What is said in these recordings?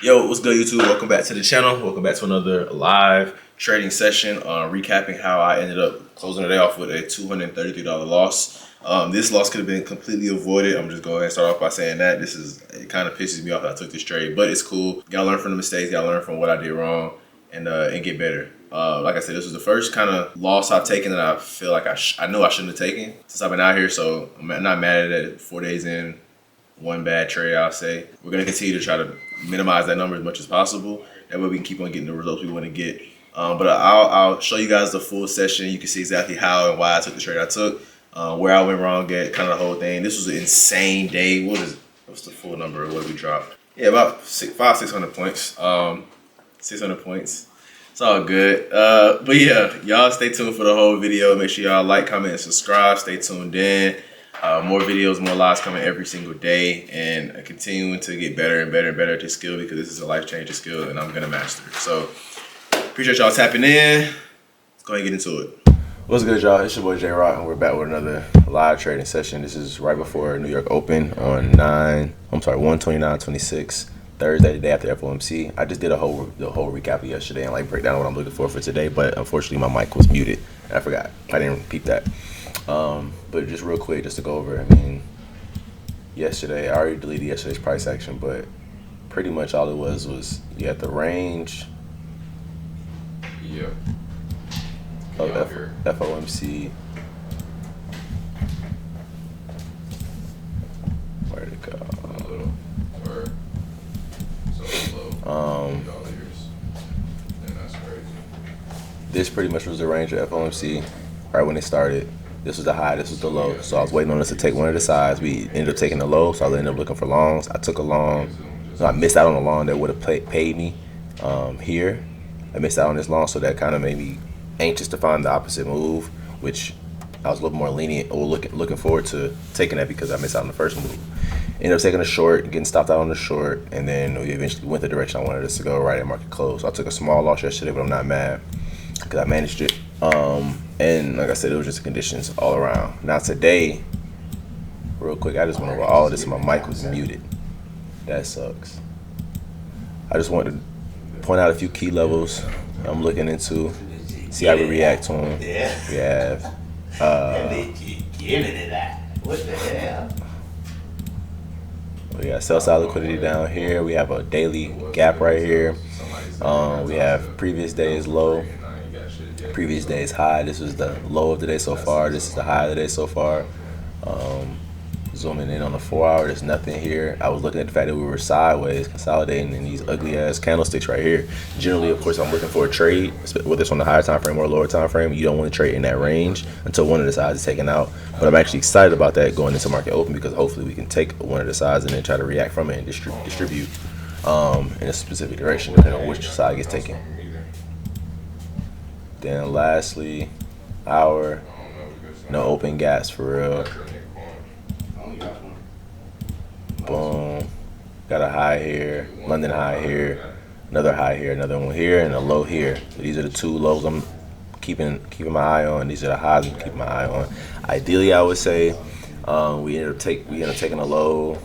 Yo, what's good, YouTube? Welcome back to the channel. Welcome back to another live trading session, recapping how I ended up closing the day off with a $233 loss. This loss could have been completely avoided. I'm just going to start off by saying that it kind of pisses me off that I took this trade, but it's cool. Gotta learn from the mistakes. Gotta learn from what I did wrong and get better. Like I said, this was the first kind of loss I've taken that I feel like I know I shouldn't have taken since I've been out here. So I'm not mad at it. 4 days in. One bad trade, I'll say. We're going to continue to try to minimize that number as much as possible. That way we can keep on getting the results we want to get. But I'll show you guys the full session. You can see exactly how and why I took the trade I took, where I went wrong at, kind of the whole thing. This was an insane day. What's the full number? What did we drop? Yeah, about 600 points. 600 points. It's all good. But yeah, y'all stay tuned for the whole video. Make sure y'all like, comment, and subscribe. Stay tuned in. More videos, more lives coming every single day, and continuing to get better and better and better at this skill because this is a life-changing skill and I'm going to master it. So, appreciate y'all tapping in. Let's go ahead and get into it. What's good, y'all? It's your boy JayRocc, and we're back with another live trading session. This is right before New York Open on 1/29/26, Thursday, the day after FOMC. I just did the whole recap of yesterday and break down what I'm looking for today, but unfortunately my mic was muted and I forgot. I didn't peep that. But just real quick, just to go over, yesterday, I already deleted yesterday's price action, but pretty much all it was you had the range of FOMC. Where'd it go? This pretty much was the range of FOMC right when it started. This was the high, this was the low. So I was waiting on us to take one of the sides. We ended up taking the low, so I ended up looking for longs. I took a long, so I missed out on a long that would have paid me here. I missed out on this long, so that kind of made me anxious to find the opposite move, which I was a little more lenient or looking forward to taking that because I missed out on the first move. Ended up taking a short, getting stopped out on the short, and then we eventually went the direction I wanted us to go right at market close. So I took a small loss yesterday, but I'm not mad because I managed it. And like I said, it was just the conditions all around. Now today, real quick, I just went over all of this and my mic was muted. That sucks. I just wanted to point out a few key levels I'm looking into, see how we react to them. We have what the hell? We got sell side liquidity down here. We have a daily gap right here. We have previous day's low, previous day's high. This was the low of the day so far. This is the high of the day so far. Zooming in on the 4 hour, there's nothing here. I was looking at the fact that we were sideways, consolidating in these ugly ass candlesticks right here. Generally, of course, I'm looking for a trade, whether it's on the higher time frame or lower time frame. You don't want to trade in that range until one of the sides is taken out. But I'm actually excited about that going into market open because hopefully we can take one of the sides and then try to react from it and distribute in a specific direction depending on which side gets taken. Then lastly, no open gaps for real. Boom. Got a high here, London high here, another high here, another one here, and a low here. So these are the two lows I'm keeping my eye on. These are the highs I'm keeping my eye on. Ideally, I would say we end up taking a low,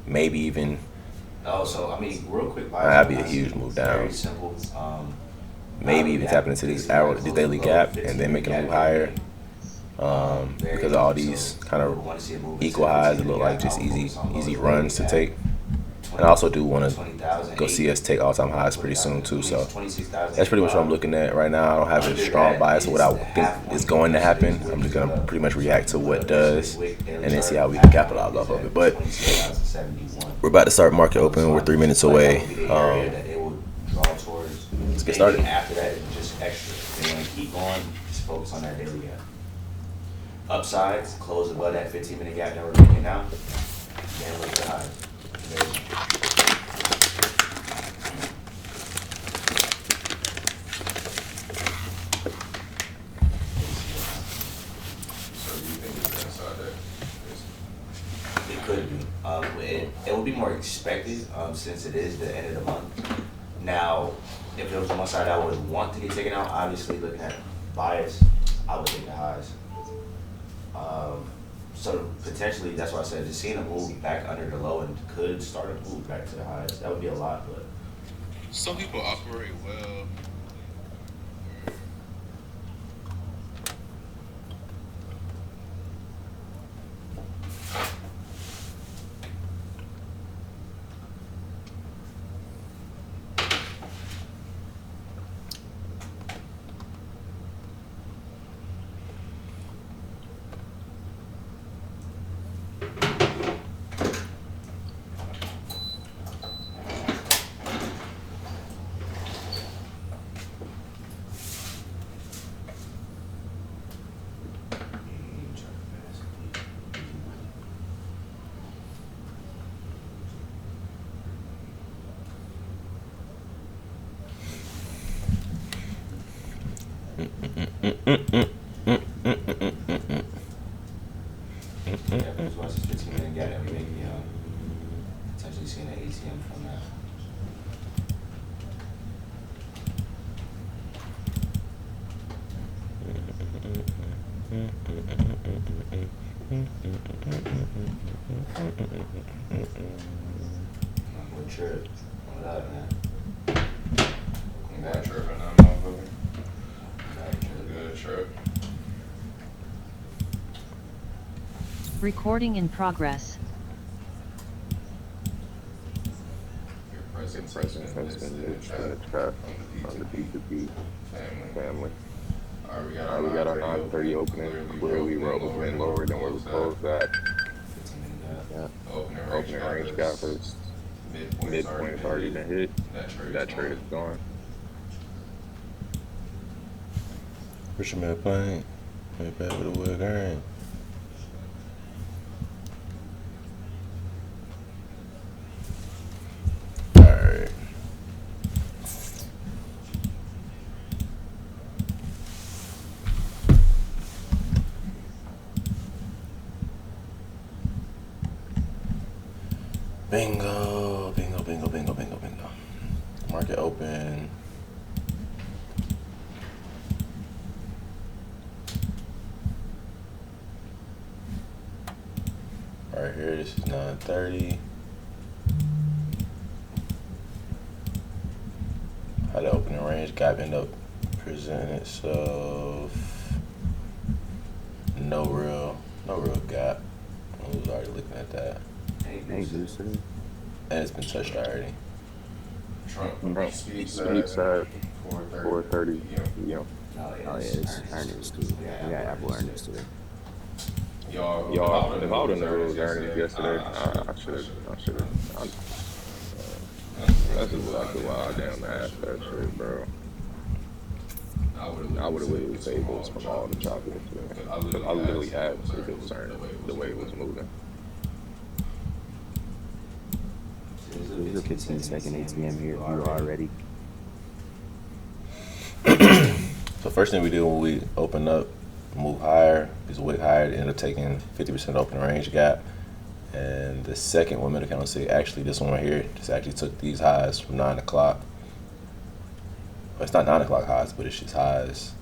maybe even. So real quick, that'd be a huge move down. Very simple. Maybe even tapping into this daily gap and then making a move higher. Because all these kind of equal highs look like just easy runs to take. And I also do want to go see us take all-time highs pretty soon too. So that's pretty much what I'm looking at right now. I don't have a strong bias of what I think is going to happen. I'm just going to pretty much react to what does and then see how we can capitalize off of it. But we're about to start market open. We're 3 minutes away. Let's get started. After that, it's just extra. They want to keep going, just focus on that daily gap. Upsides, close above that 15-minute gap that we're making now. Then look at the highs. It could be. It would be more expected since it is the end of the month. Now, if there was one side I would want to get taken out, obviously looking at bias, I would take the highs. So potentially, that's why I said just seeing a move back under the low and could start a move back to the highs. That would be a lot, but Some people operate well. Yeah, if it was watching 15-minute gap, we may be potentially seeing an ATM from that. Good trip. What up, man? I'm not tripping, I'm motherfucker. Good trip. Recording in progress. Your presence has been missed in the chat from the B2B family. Alright, We got our 9:30 opening. Clearly, we're opening lower than where we closed at. 15-minute gap. Yeah. Opening range gap is midpoint has already been hit. That trade is gone. Fisherman playing. Ain't bad with a wood grain. Alright. Bingo, bingo, bingo, bingo, bingo, bingo. Market open. Right here, this is 9:30. How the opening range gap end up presenting itself. No real gap. I was already looking at that. Hey, Booster. And it's been touched already. Trump speed side 4:30. Yeah. Oh, Oh yeah, it's earnings too. We got Apple earnings today. Y'all, if I would have known it was earnings yesterday, I should have. That's exactly why I damn asked that shit, bro. I would have literally saved this from all the chocolate today. Because I literally had to if it was earning the way it was moving. There's a 15-second ATM here if you are ready. So first thing we did when we opened up, move higher, is a wick higher, ended up taking 50% open range gap. And the second one minute candlestick, actually this one right here, just actually took these highs from 9 o'clock. Well, it's not 9 o'clock highs, but it's just highs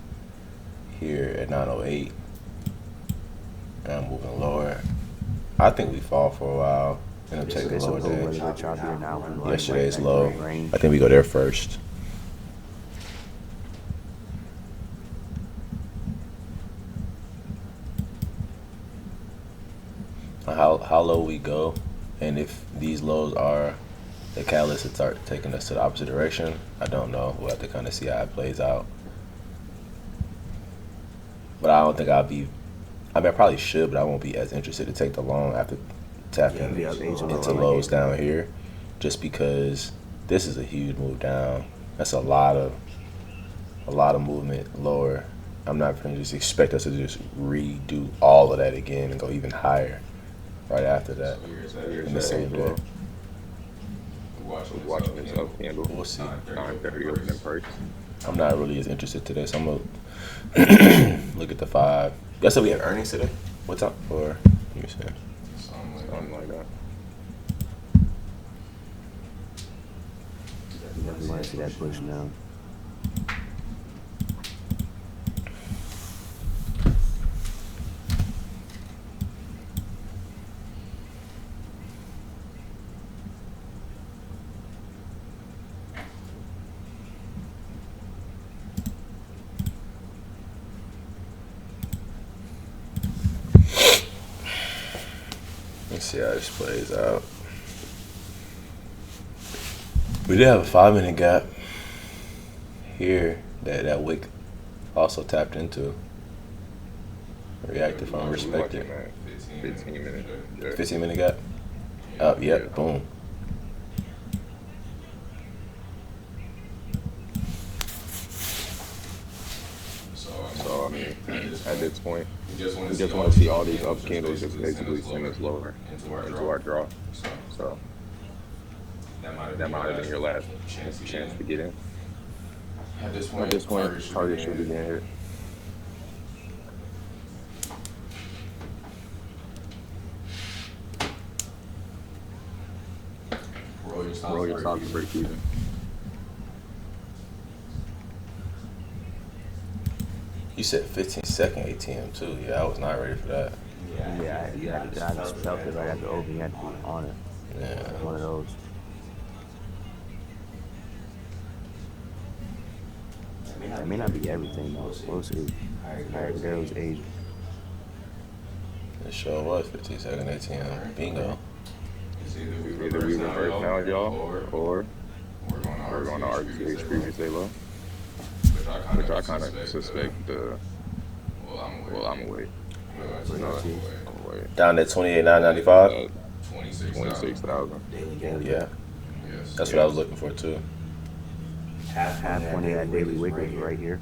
here at 9:08. And I'm moving lower. I think we fall for a while. End up taking a It's a lower little day. bit choppier now. Yesterday's low. Range. I think we go there first. How low we go, and if these lows are the catalyst to start taking us to the opposite direction, I don't know. We'll have to kind of see how it plays out. But I don't think I'll be. I mean, I probably should, but I won't be as interested to take the long after tapping into lows down here, just because this is a huge move down. That's a lot of movement lower. I'm not going to just expect us to just redo all of that again and go even higher right after that in the same day. Watching this up candle. We'll see. 9:30 opening price. I'm not really as interested today, so I'm gonna look at the 5. Guess that we have earnings today. What time? Or let me see. Something like that. You definitely want to see that push now. see how this plays out. We did have a 5-minute gap here that Wick also tapped into. Reactive unrespected. 15 minutes. 15-minute gap. Up, yep, boom. So I mean, at this point, we just want to see all these up candles just basically send us lower into our draw. So that might have been your last chance to get in. At this point, target should be getting hit. Roll your stop to break even. You said 15-second ATM too. Yeah, I was not ready for that. Yeah, I just felt it right after opening. You had to be on it. Yeah. One of those. It may not be everything though. We'll see. Alright, there was Asia. It sure was 15-second ATM. Bingo. Either we reverse now, y'all, or we're going to RTH previous day low, which I kind of suspect well, I'm away. No, I'm away. Down at 28,995. 26,000. Yeah, that's what I was looking for too. Half point of that daily wicket right here.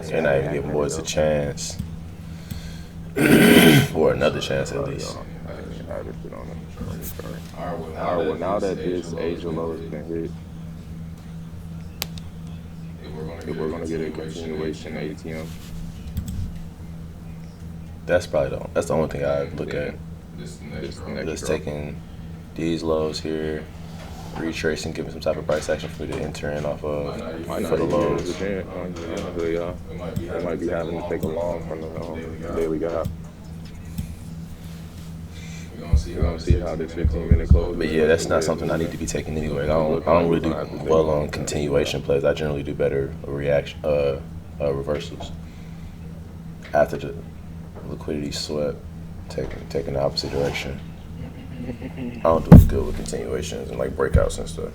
They're not even giving boys a chance. Or another chance at least. Alright, well now that this Asia low has been hit, if we're gonna get a continuation ATM, That's the only thing I look at. this Just taking these lows here, retracing, giving some type of price action for you to enter in off of for the lows. They might be having to take a long from the daily gap. We're gonna see how this 15-minute close. But yeah, that's not something I need to be taking anyway. I don't really do well on continuation plays. I generally do better reversals after the liquidity swept, taking the opposite direction. I don't do as good with continuations and like breakouts and stuff.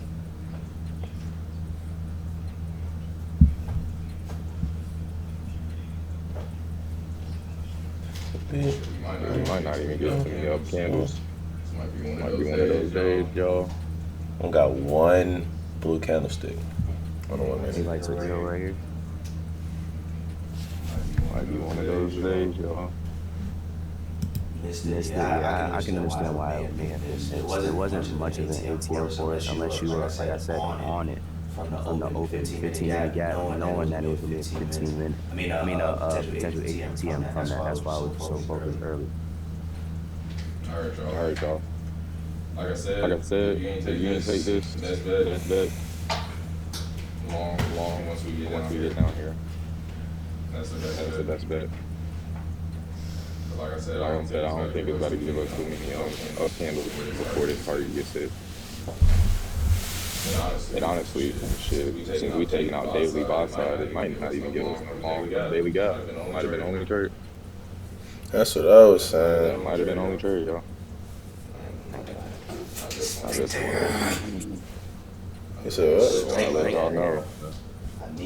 We might not even get to the up candles. Might be one of those days, y'all. I got one blue candlestick on the 1 He minute. likes a deal right here. Might be one of those days, y'all. Missed it. Yeah, I can understand why it may have been missed. There wasn't much of an ATM for it unless you were, like I said, on it from the open 15-minute gap, knowing that it was going to be a 15-minute, potential ATM from that. That's why I was so focused early. Alright, y'all. Like I said, if you ain't take this, that's bet. Long once we get down here. That's the best bet. Like I said, I don't think it's about to give us too many up candles before this target gets hit. And honestly, shit, since we taking out daily buy side, it might not even give us a long daily gap. Might have been only trade. That's what I was saying. Might have been only trade, y'all. You said what? I'll let y'all know.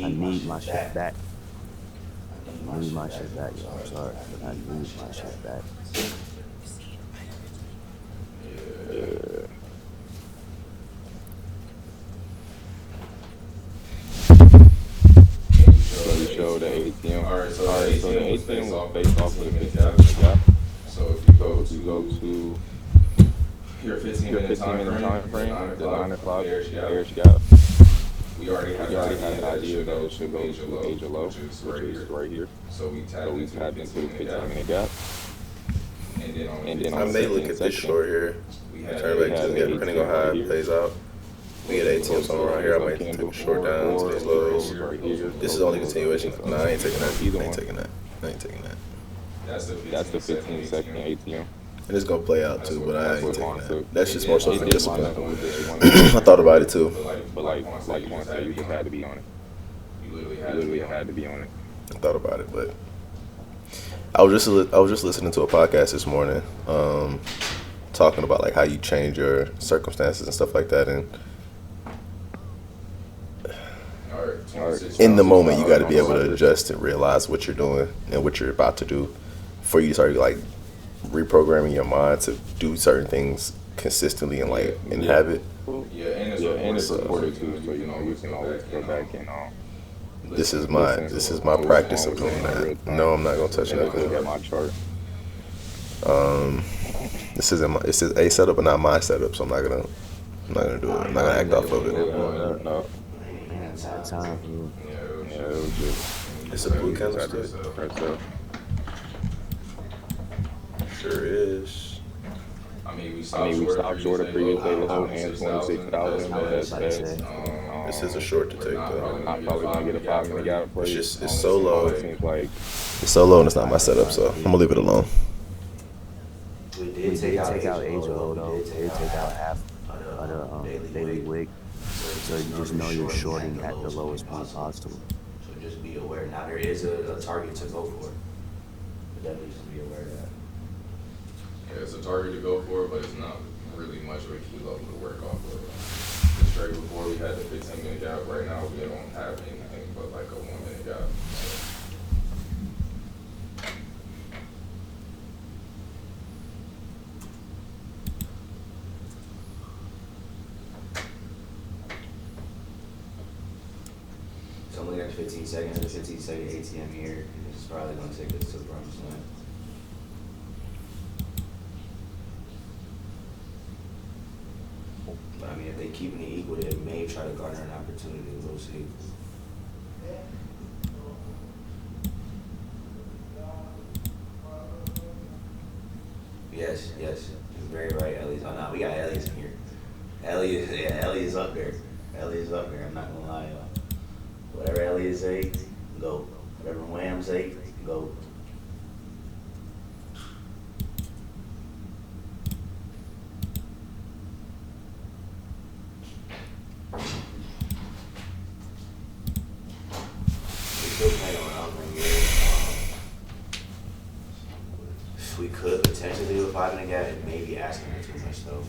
I need my shit back. I need my shit back, yo. I'm sorry, but I need my shit back. Yeah. So we show the ATM. Alright, so the ATM was based off of the 15-minute gap. So if you go to your 15-minute time frame, the 9 o'clock bearish gap, we already had an idea that it should go to Asia low, which is right here. So we tapped into the 15-minute gap. And then I may look at this short here. Turn back to the depending on how it plays out. We get ATM somewhere around here. I might take a short down to these lows. This is only continuation. No, I ain't taking that. I ain't taking that. That's the 15-second ATM. And it's gonna play out too, but I ain't taking that. That's just more so for It did line discipline. up with this one. I thought about it too. But like you want to say, you just had to be on it. You literally had to be on it. I thought about it, but I was just listening to a podcast this morning, talking about like how you change your circumstances and stuff like that, and in the moment you got to be able to adjust and realize what you're doing and what you're about to do before you start like reprogramming your mind to do certain things consistently and like in habit. Yeah, and it's recorded too, so you know you can always go back and This is my practice of doing that. No, I'm not gonna touch nothing. Look at my chart. This isn't my, it's a setup, but not my setup, so I'm not gonna do it. I'm not gonna act off of it. No. It's that time. Yeah, it was just. It's a blue candlestick. Sure is. I mean, we stopped short of previous day low and 26,000. This is a short to take though. I'm probably gonna get a 5-minute gap play. It's so low. It seems like It's so low and it's not my setup, so I'm gonna leave it alone. We We did did take take out out age low though. We did take out half of the daily wick. So you just know you're shorting at the lowest point possible. So just be aware. Now there is a target to go for. But definitely just be aware of that. yeah, it's a target to go for, but it's not really much of a key level to work off of. The trade before we had the 15-minute gap. Right now we don't have anything but like a 1-minute gap. So I'm looking at 15 seconds, the 15-second ATM here. It's probably going to take us to the promised land. But I mean, if they keep it equal, they may try to garner an opportunity. We'll see. Yes, yes. You're very right, Ellie's. Oh, no, we got Ellie's in here. Ellie is up there. Ellie is up there. I'm not going to lie, y'all. Whatever Ellie say, go. Whatever Wham say, go. Still playing around right here. We could potentially do a 5-minute gap and maybe asking her too much though.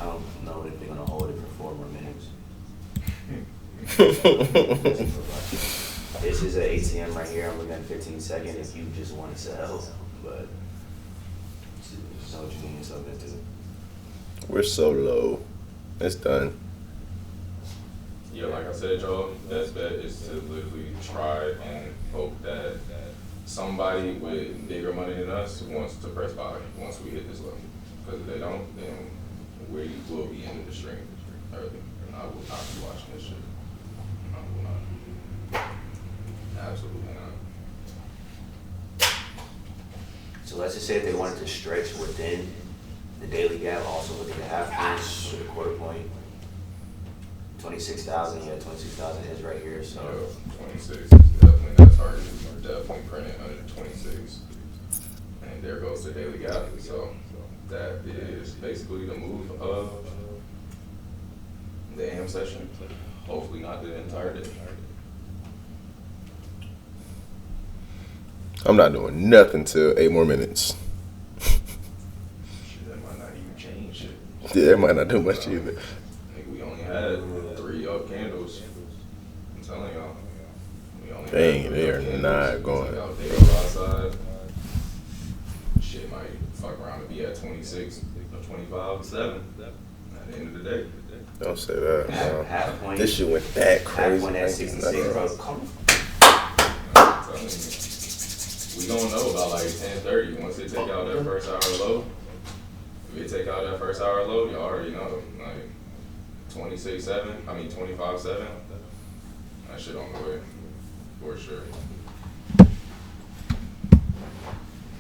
I don't know if they're gonna hold it for 4 more minutes. This is an ATM right here. I'm looking at 15 seconds if you just want to sell, but just know what you mean yourself into. We're so low. It's done. Yeah, like I said, y'all, best bet is to literally try and hope that somebody with bigger money than us wants to press buy once we hit this level. Because if they don't, then we will be into the stream early. And I will not be watching this shit. I will not. Absolutely not. So let's just say if they wanted to stretch within the daily gap, also look at the half point or the quarter point. 26,000, yeah, 26,000 is right here, so. Yeah, 26 is definitely that target. We're definitely printing under 26. And there goes the daily gap. So that is basically the move of the AM session. Hopefully not the entire day. I'm not doing nothing till 8 more minutes. Shit, that might not even change shit. Yeah, it might not do much either. Nigga, we only had 3 up candles. I'm telling y'all. We only Dang, had 3 they up are candles. not going. Took out daily outside. Shit might fuck around and be at 26 or 25 or 7 at the end of the day. Don't say that. No. Half point. This shit went that Half crazy. point at 66, bro. Come on. I'm telling you. We gonna know about like 10:30 once they take out that first hour low. If they take out that first hour low, you already know. Like 26-7, I mean 25-7. That shit on the way for sure.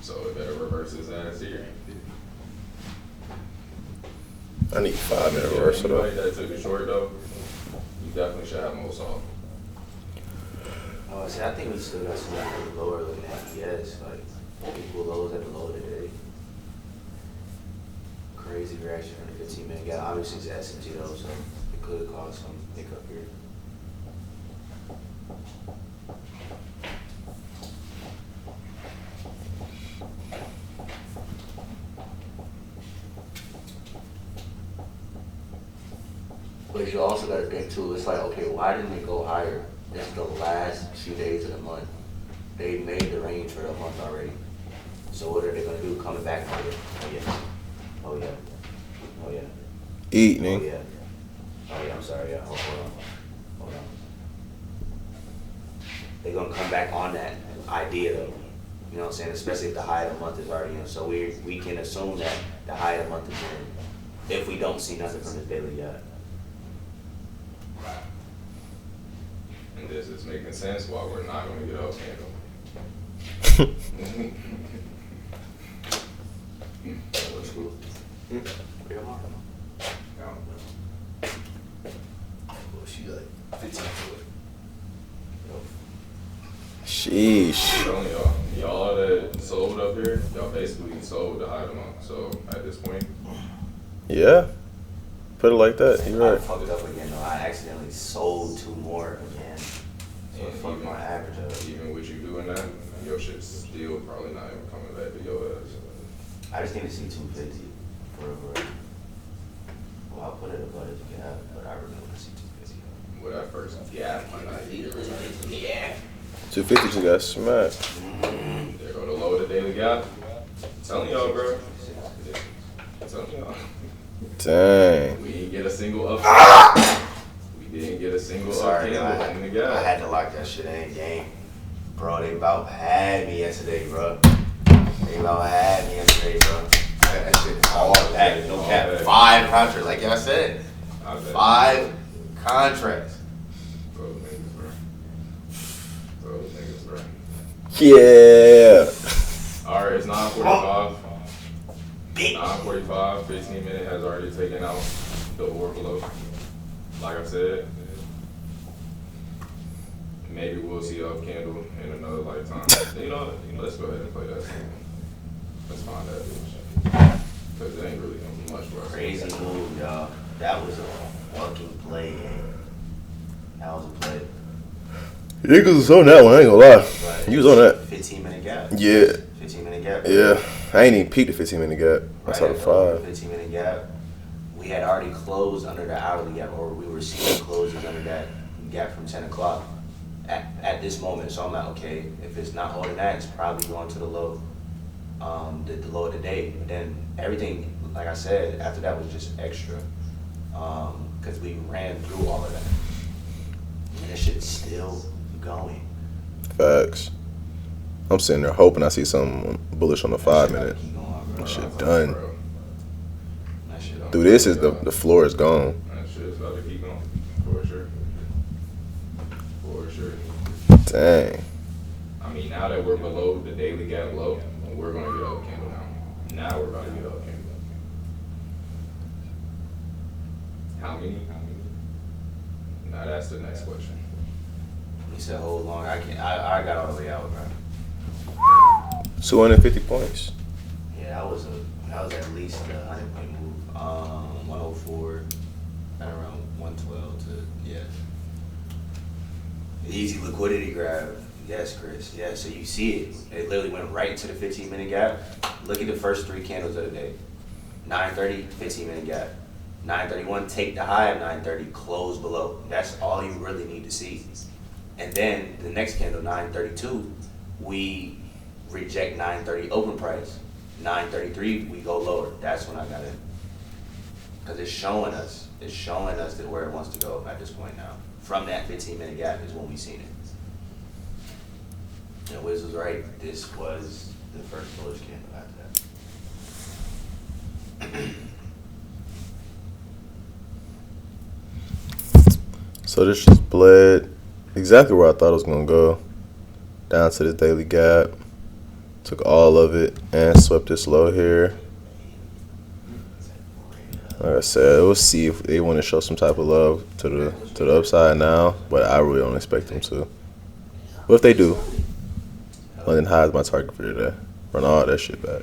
So it better reverse his ass here. I need 5-minute reversal Anybody though. that took a short though, you definitely should have most off. Oh, see, I think we still got some lower looking at ES, like equal lows at the low today. Crazy reaction on the 15-minute gap. Obviously, it's S&T though, so it could cause some hiccup here. But you also got to think too. It's like, okay, why didn't they go higher? This is the last few days of the month. They made the range for the month already. So what are they gonna do? Coming back? Oh yeah. Oh yeah. Oh yeah. Eat, Oh nigga. yeah. Oh yeah. I'm sorry. Yeah. Hold on. Hold on. They're gonna come back on that idea though. You know what I'm saying? Especially if the high of the month is already in. So we can assume that the high of the month is in if we don't see nothing from this daily yet. And this is making sense why we're not going to get out candle. Looks cool. Well, she like 15 to it. Sheesh. I'm telling y'all that sold up here, y'all basically sold the high of the month. So at this point, Yeah. Put it like that. You're I right. fucked up again though. I accidentally sold 2 more again. So it fucked my average up. even with you doing that, your shit's still probably not even coming back to your ass. I just need to see 250 for real. Well, I'll put it above if you can have it, but I remember to see 250. With that first gap, might not either. Yeah. 250 just got smacked. There go the low of the daily gap. I'm telling y'all, bro. I'm telling y'all. Dang. We didn't get a single up. We didn't get a single up Sorry, candle in the gap. I had to lock that shit in game. Bro, they about had me yesterday, bro. They about had me yesterday, bro. That shit all back, no cap. 5 contracts, like I said. I bet. 5 contracts. Those niggas, bro. Those niggas, bro. Yeah. All right, it's 9:45. 9:45. 15 minute has already taken out the overflow. Like I said, maybe we'll see up candle in another lifetime. You know, let's go ahead and play that. Let's find that bitch. Cause it ain't really gonna be much for us. Crazy move, y'all. That was a fucking play. That was a play. Niggas was on that one, I ain't gonna lie. But You was on that. 15-minute gap. Yeah. 15-minute gap. Yeah. I ain't even peeked the 15-minute gap. I saw the 5. 15-minute gap. We had already closed under the hourly gap, or we were seeing closes under that gap from 10 o'clock at this moment. So I'm like, okay, if it's not holding that, it's probably going to the low, the low of the day. But then everything, like I said, after that was just extra, because we ran through all of that. And this shit's still going. Facts. I'm sitting there hoping I see something bullish on the 5-minute. Keep going, bro. That shit done. That shit Through this is the floor is gone. That shit's about to keep going. For sure. For sure. Dang. I mean, now that we're below the daily gap low, we're gonna get up candle now. Now we're about to get up candle. How many? Now that's the next question. He said, hold on, I got all the way out, bro. 250 points. Yeah, that was at least a 100-point move. 104 at around 112 to, yeah. Easy liquidity grab. Yes, Chris. Yeah, so you see it. It literally went right into the 15-minute gap. Look at the first 3 candles of the day. 9:30, 15-minute gap. 9:31, take the high of 9:30, close below. That's all you really need to see. And then the next candle, 9:32, we reject 9:30 open price. 9:33, we go lower. That's when I got in. Because it's showing us that where it wants to go at this point now. From that 15-minute gap is when we seen it. And Wiz was right. This was the first bullish candle after that. So this just bled exactly where I thought it was gonna go. Down to the daily gap. Took all of it and swept this low here. Like I said, we'll see if they want to show some type of love to the upside now, but I really don't expect them to. But if they do, London High is my target for today. Run all that shit back.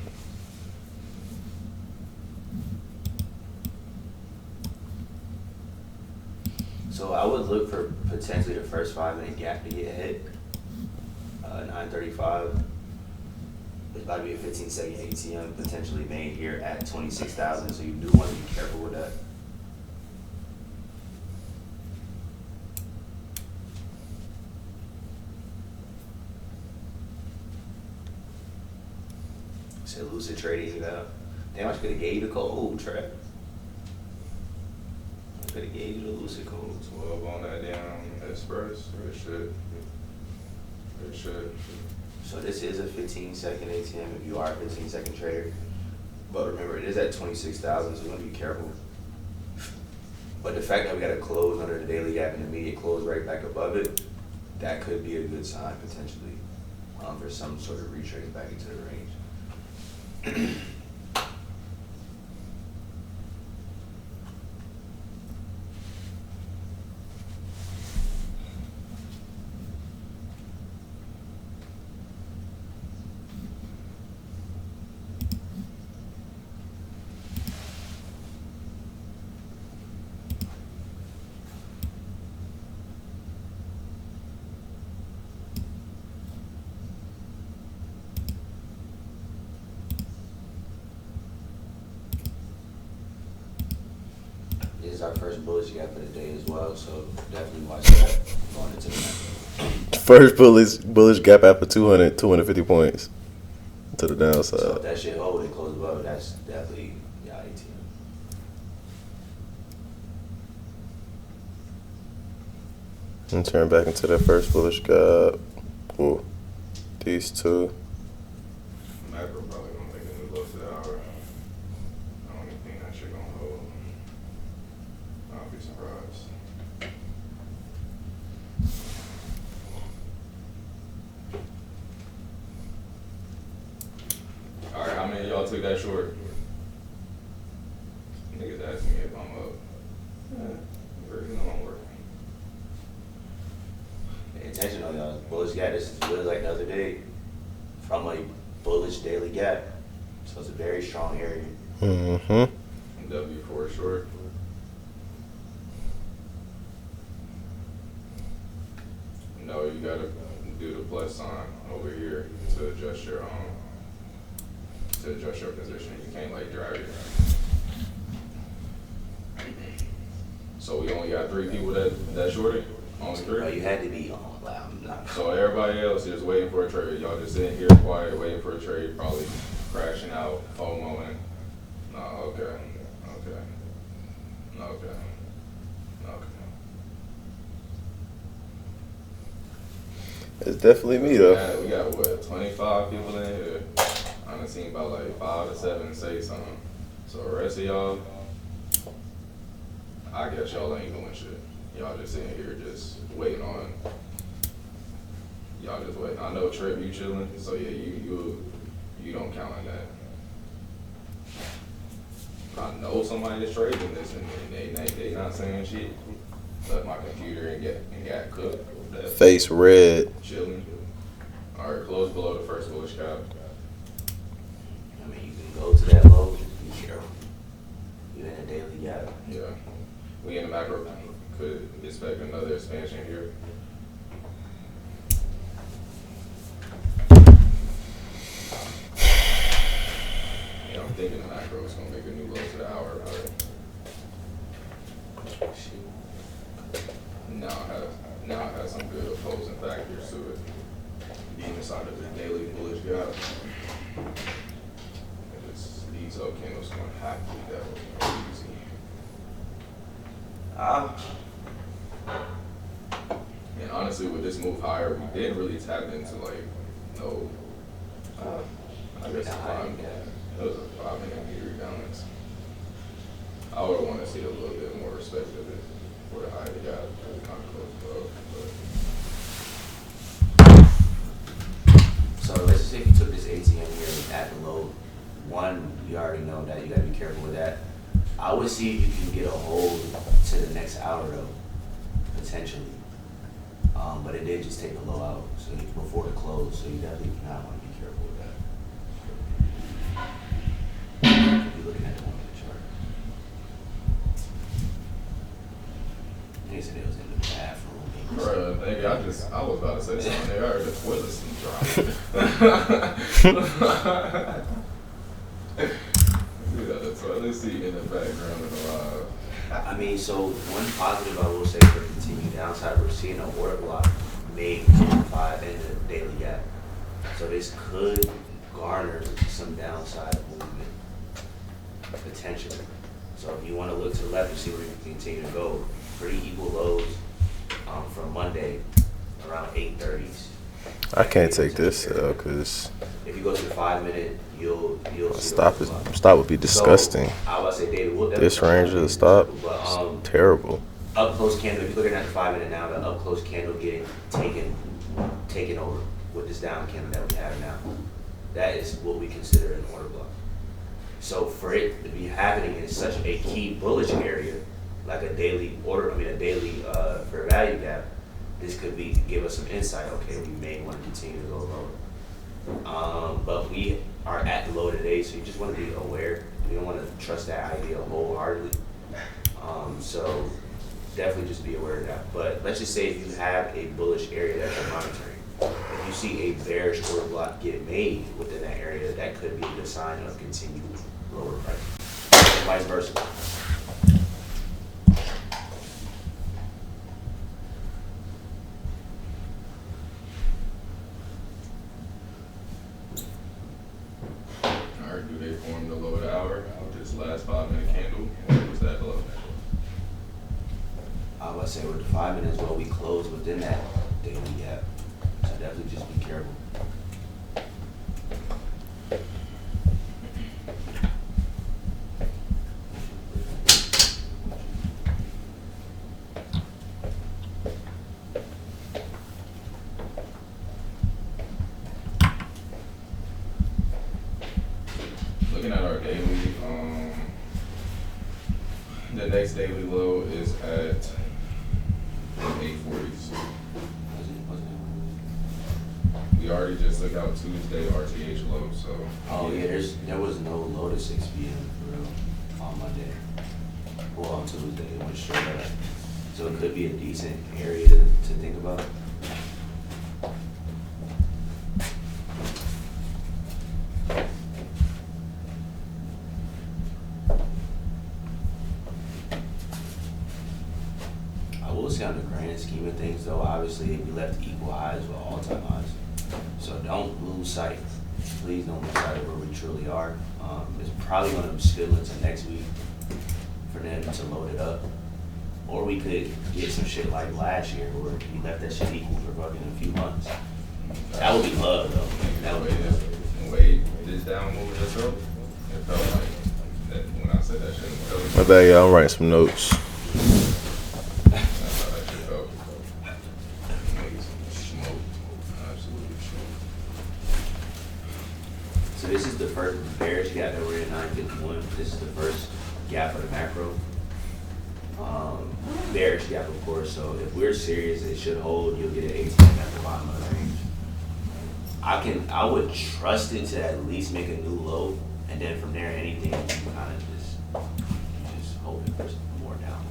So I would look for potentially the first 5-minute gap to get hit. 9:35. There's about to be a 15-second ATM potentially made here at 26,000, so you do want to be careful with that. Said lucid trading, damn, I could have gave you the code, Trev. I could have gave you the lucid code. 12 on that damn Express. It should. So this is a 15-second ATM if you are a 15-second trader. But remember, it is at 26,000, so you want to be careful. But the fact that we got to close under the daily gap and immediate close right back above it, that could be a good sign potentially for some sort of retrace back into the range. This is our first bullish gap for the day as well, so definitely watch that going into the next. First bullish gap after 250 points to the downside. So if that shit hold and close above, that's definitely ATM. And turn back into that first bullish gap. Ooh, these two. Macro probably gonna make a new low for the hour. I don't even think that shit gonna hold. I'll be surprised. All right, how many of y'all took that short? Niggas asking me if I'm up. Really know I'm working. Pay attention on y'all. Bullish gap, this is really like the other day from a bullish daily gap. So it's a very strong area. Mm-hmm. W4 short. No, you gotta do the plus sign over here to adjust your position. You can't like drag it. So we only got 3 people that shorted? Only 3? No, you had to be on. Like, I'm not. So everybody else is waiting for a trade. Y'all just sitting here quiet, waiting for a trade, probably crashing out, FOMOing. No, okay. It's definitely me though. We got what, 25 people in here? I done seen about like 5 to 7 say something. So the rest of y'all, I guess y'all ain't doing shit. Y'all just sitting here just waiting on. Y'all just waiting. I know Trip, you chilling, so yeah, you don't count on that. I know somebody that's trading this and they not saying shit. Left my computer and got cooked. Face red. Chilling. All right, close below the first bullish cap. I mean, you can go to that low. Be careful. You're in a daily gap. Yeah. We in the macro could expect another expansion here. Yeah, I'm thinking the macro is gonna make a new low to the hour, but now it has some good opposing factors to it. Being inside of the daily bullish gap. These up candles gonna have to be that way easy. And honestly, with this move higher, we didn't really tap into like no. I guess it was a 5-minute meter rebalance. I would want to see a little bit more respect of it for the high they got. It was kind of close above, So let's just say if you took this ATM here at the low, one, you already know that you gotta be careful with that. I would see if you can get a hold to the next hour though, potentially. But it did just take a low out, so before the close, so you definitely not want to be careful with that. If you're looking at the 1-minute chart. They said it was in the bathroom. Bruh, nigga, I was about to say something. Nigga, I heard the toilet seat drop. The toilet seat in the background of the live. I mean, so one positive I will say for continued downside, we're seeing an order block made 5 in the daily gap. So this could garner some downside movement potentially. So if you want to look to the left and see where you can continue to go, pretty equal lows from Monday around 8:30s. I can't take this because if you go to the 5 minute, you'll stop would be disgusting. So, I would say, David, this range of the stop is terrible. Up close candle. If you're looking at the 5 minute now, the up close candle getting taken over with this down candle that we have now. That is what we consider an order block. So for it to be happening in such a key bullish area, like a daily fair value gap, this could give us some insight. Okay, we may want to continue to go lower. But we are at the low today, so you just want to be aware. You don't want to trust that idea wholeheartedly. So definitely just be aware of that. But let's just say if you have a bullish area that you're monitoring, if you see a bearish order block get made within that area, that could be the sign of continued lower price, and vice versa. Alright, do they form the low of the hour with this last 5 minute candle, or was that low? I would say with the 5 minutes, well, we close within that daily gap. So definitely just be careful. Looking at our daily, the next daily low is at 840s. We already just took out Tuesday RTH low, so. Oh yeah, there was no low to 6 p.m. for real on Monday. Well, on Tuesday, it went straight up. So it could be a decent area to think about. I will say on the grand scheme of things though, obviously we left equal highs with all-time highs. So don't lose sight. Please don't lose sight of where we truly are. It's probably going to spill into next week for them to load it up. Or we could get some shit like last year where we left that shit equal for fucking a few months. That would be love though. That would be love. Wait, this down move just up? It felt like that when I said that shit. It felt like My bad, y'all. I'm writing some notes. that's how that shit felt. Niggas smoked. Absolutely smoked. So this is the first bearish gap that we're in 951. This is the first gap of the macro. Bearish gap, of course. So if we're serious, it should hold. You'll get an 18 at the bottom of the range. I would trust it to at least make a new low, and then from there, anything you can kind of just hold it for some more down.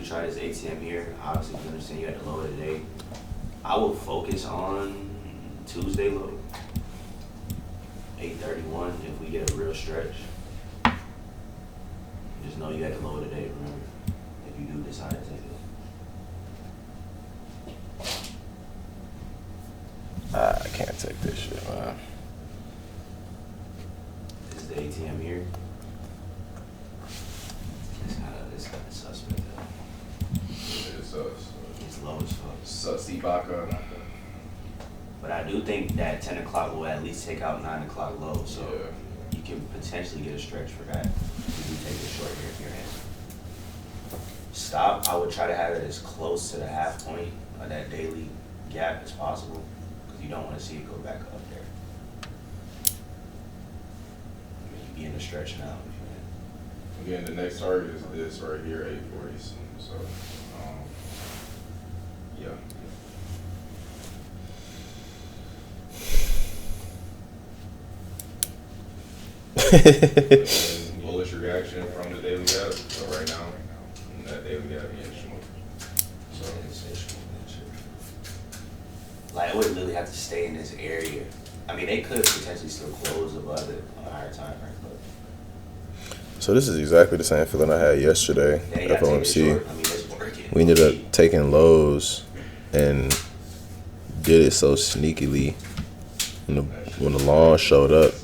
Try this ATM here. Obviously, you understand you had the low of the day. I will focus on Tuesday low, 831. If we get a real stretch, just know you had the low of the day. Remember, if you do decide to take it. I can't take this shit, man. This is the ATM here. It's kind of suspect. It's low as fuck. Sussy Baka. But I do think that 10 o'clock will at least take out 9 o'clock low, so you can potentially get a stretch for that if you take it short here in your hand. Stop, I would try to have it as close to the half point of that daily gap as possible, because you don't want to see it go back up there. I mean, you be in the stretch now if you Again, the next target is this right here, 840s. So, yeah. Bullish reaction from the daily gap. So right now would literally have to stay in this area. I mean, they could potentially still close above it on a higher time frame, but. So this is exactly the same feeling I had yesterday. FOMC. We ended up taking lows and did it so sneakily. When the long showed up,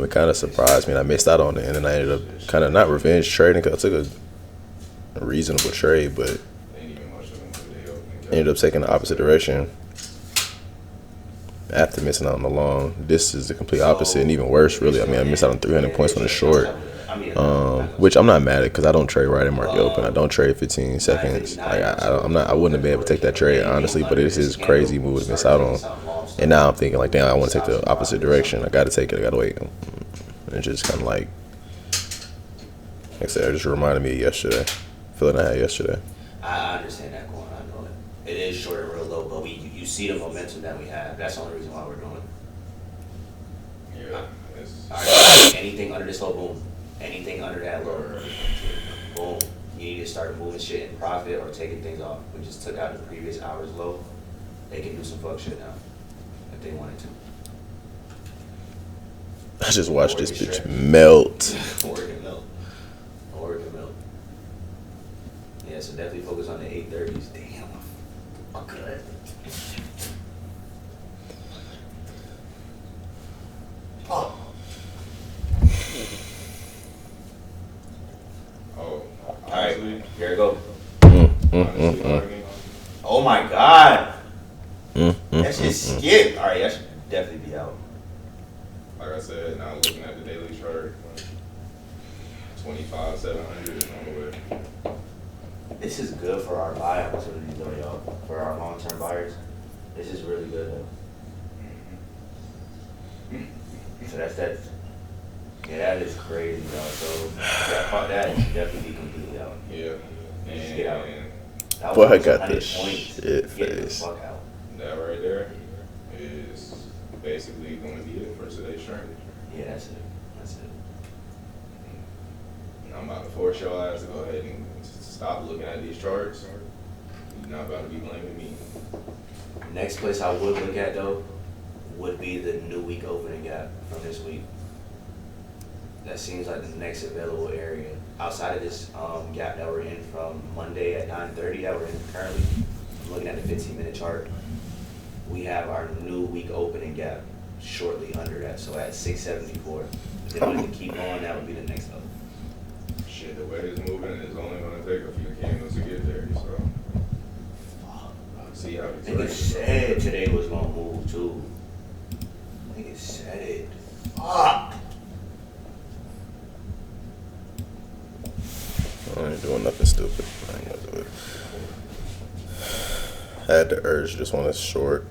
it kind of surprised me. And I missed out on it, and then I ended up kind of not revenge trading because I took a reasonable trade, but ended up taking the opposite direction after missing out on the long. This is the complete opposite and even worse, really. I mean, I missed out on 300 points on the short, which I'm not mad at because I don't trade right in market open. I don't trade 15 seconds. Like I wouldn't have been able to take that trade honestly, but it is crazy move to miss out on. And now I'm thinking like, damn, I want to take the opposite direction. I got to take it. I got to wait. And it just kind of like I said, it just reminded me of yesterday, feeling I had yesterday. I understand that going on. I know it. It is short and real low, but you see the momentum that we have. That's the only reason why we're doing it. Yeah. Anything under this low, boom. Anything under that low, boom. You need to start moving shit in profit or taking things off. We just took out the previous hour's low. They can do some fuck shit now if they wanted to. I just watched this bitch melt. Oregon melt. Yeah, so definitely focus on the 830s. Damn, I'm good. Oh. Alright, here we go. Oh my god. That shit skipped. Alright, that should definitely be out. Like I said, now looking at the daily chart, 25,700 is on the way. This is good for our buy opportunities though, y'all. For our long-term buyers. This is really good though. So that's that. Yeah, that is crazy, y'all. So that should definitely be completely out. Yeah. Just get out. Boy, I got this shit Get the face. fuck out. That right there is basically going to be it for today's trend. Yeah, that's it. I'm about to force your ass to go ahead and stop looking at these charts. You're not about to be blaming me. Next place I would look at though would be the new week opening gap from this week. That seems like the next available area outside of this gap that we're in from Monday at 9:30 that we're in currently. I'm looking at the 15-minute chart. We have our new week opening gap shortly under that, so at 674. If they wanted to keep going, that would be the next level. Shit, the way it's moving, it's only going to take a few candles to get there, so. See how it's Nigga said today was going to move too. Nigga said it. Fuck. I ain't doing nothing stupid. I ain't gonna do it. I had the urge, just want to short.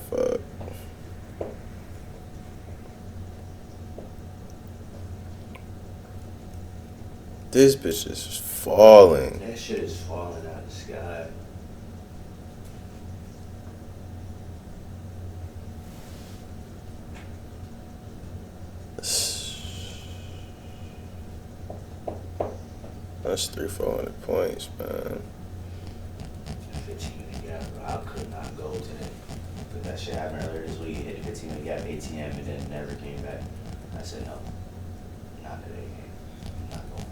Fuck. This bitch is just falling. That shit is falling out of the sky. That's 400 points, man. 15-minute gap, bro. I could not go today. But that shit happened earlier this week. Hit the 15-minute gap ATM and then never came back. I said no. Not today, man. I'm not going.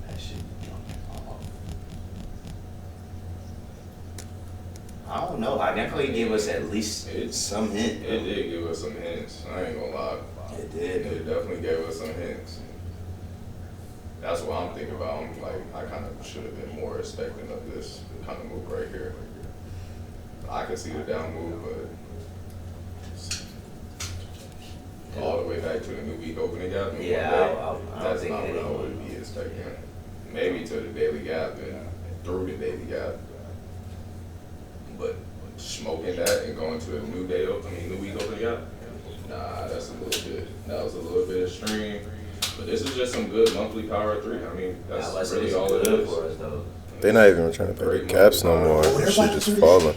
That shit jumping off. I don't know. I definitely gave us at least some hint. It did give us some hints. I ain't gonna lie. It did. It definitely gave us some hints. That's what I'm thinking about. I'm like, I kind of should have been more expecting of this kind of move right here. I can see the down move, but all the way back to the new week opening gap. Yeah, that's not what I would be expecting. Maybe to the daily gap and through the daily gap. But smoking that and going to a new week opening gap. Nah, that's a little bit. That was a little bit extreme. But this is just some good monthly power 3. I mean, that's really all it is. For us, though. They not even trying to pay the caps no more. This shit just falling.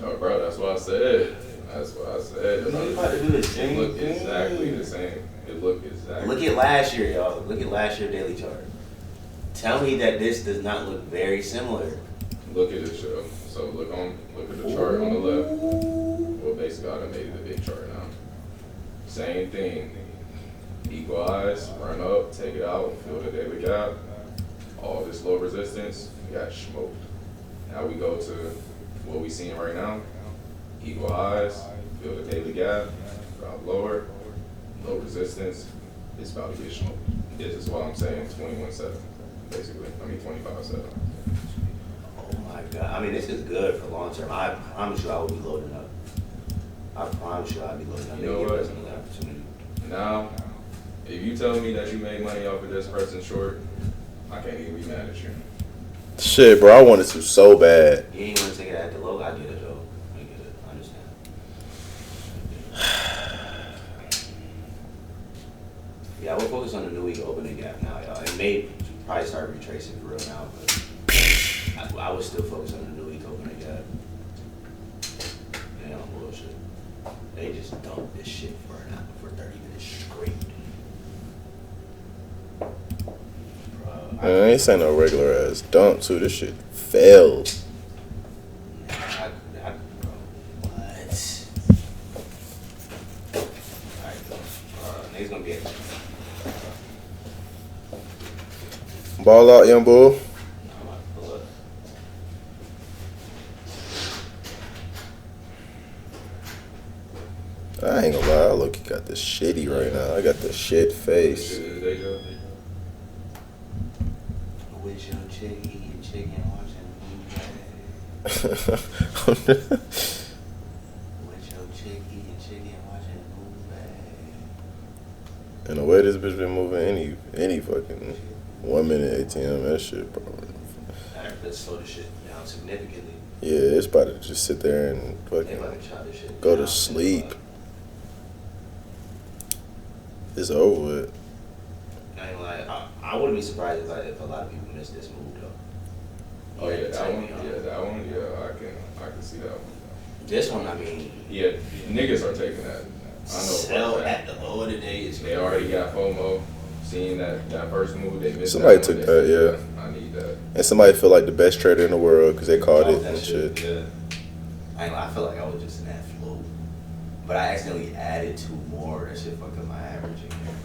Oh, bro, that's what I said. That's what I said. You about to do the same It looked thing. exactly the same. It It look exactly. Look at last year, y'all. Look at last year's daily chart. Tell me that this does not look very similar. Look at this show. So look at the chart on the left. Well, basically, I done made it a big chart now. Same thing. Equalize, run up, take it out, fill the daily gap. All this low resistance, got smoked. Now we go to what we seeing right now. Equalize, fill the daily gap, drop lower, low resistance. It's about to get smoked. This is what I'm saying, 21.7, basically. I mean 25.7. Oh my God. I mean, this is good for long term. I promise you I will be loading up. I promise you I'll be loading up. You know what? Another opportunity. Now, if you tell me that you made money off of this person short, I can't even be mad at you. Shit, bro, I wanted to so bad. You ain't want to take it at the low. I get it, though. I get it. I understand. Yeah, we'll focus on the new week opening gap now, y'all. It may probably start retracing for real now, but I would still focus on the new week opening gap. Damn bullshit. They just dumped this shit for 30 minutes straight. Man, this ain't no regular ass dump too. This shit failed. Bro, what? Alright, niggas gonna be at Ball out, young bull. I'm about to pull up. I ain't gonna lie, I look, you got this shitty right now. I got the shit face. With your chick eating chicken, watching With your chick eating chicken, watching And the way this bitch been moving any fucking 1 minute ATM, that shit, bro. Let's slow this shit down significantly. Yeah, it's about to just sit there and They fucking about to chop this shit go down. to sleep. It's over with. I ain't like I wouldn't be surprised if a lot of people miss this move though. Oh yeah, that one. Yeah, that one. Yeah, I can see that one. This one, I mean, Yeah, niggas are taking that. I know. sell at the low of the day is They already got FOMO. Seeing that first move, they missed. Somebody that took one, that, they said, yeah. I need that. And somebody feel like the best trader in the world because they called it that and shit. Yeah. I feel like I was just in that flow. But I accidentally added 2 more. That shit fucked up my average in here.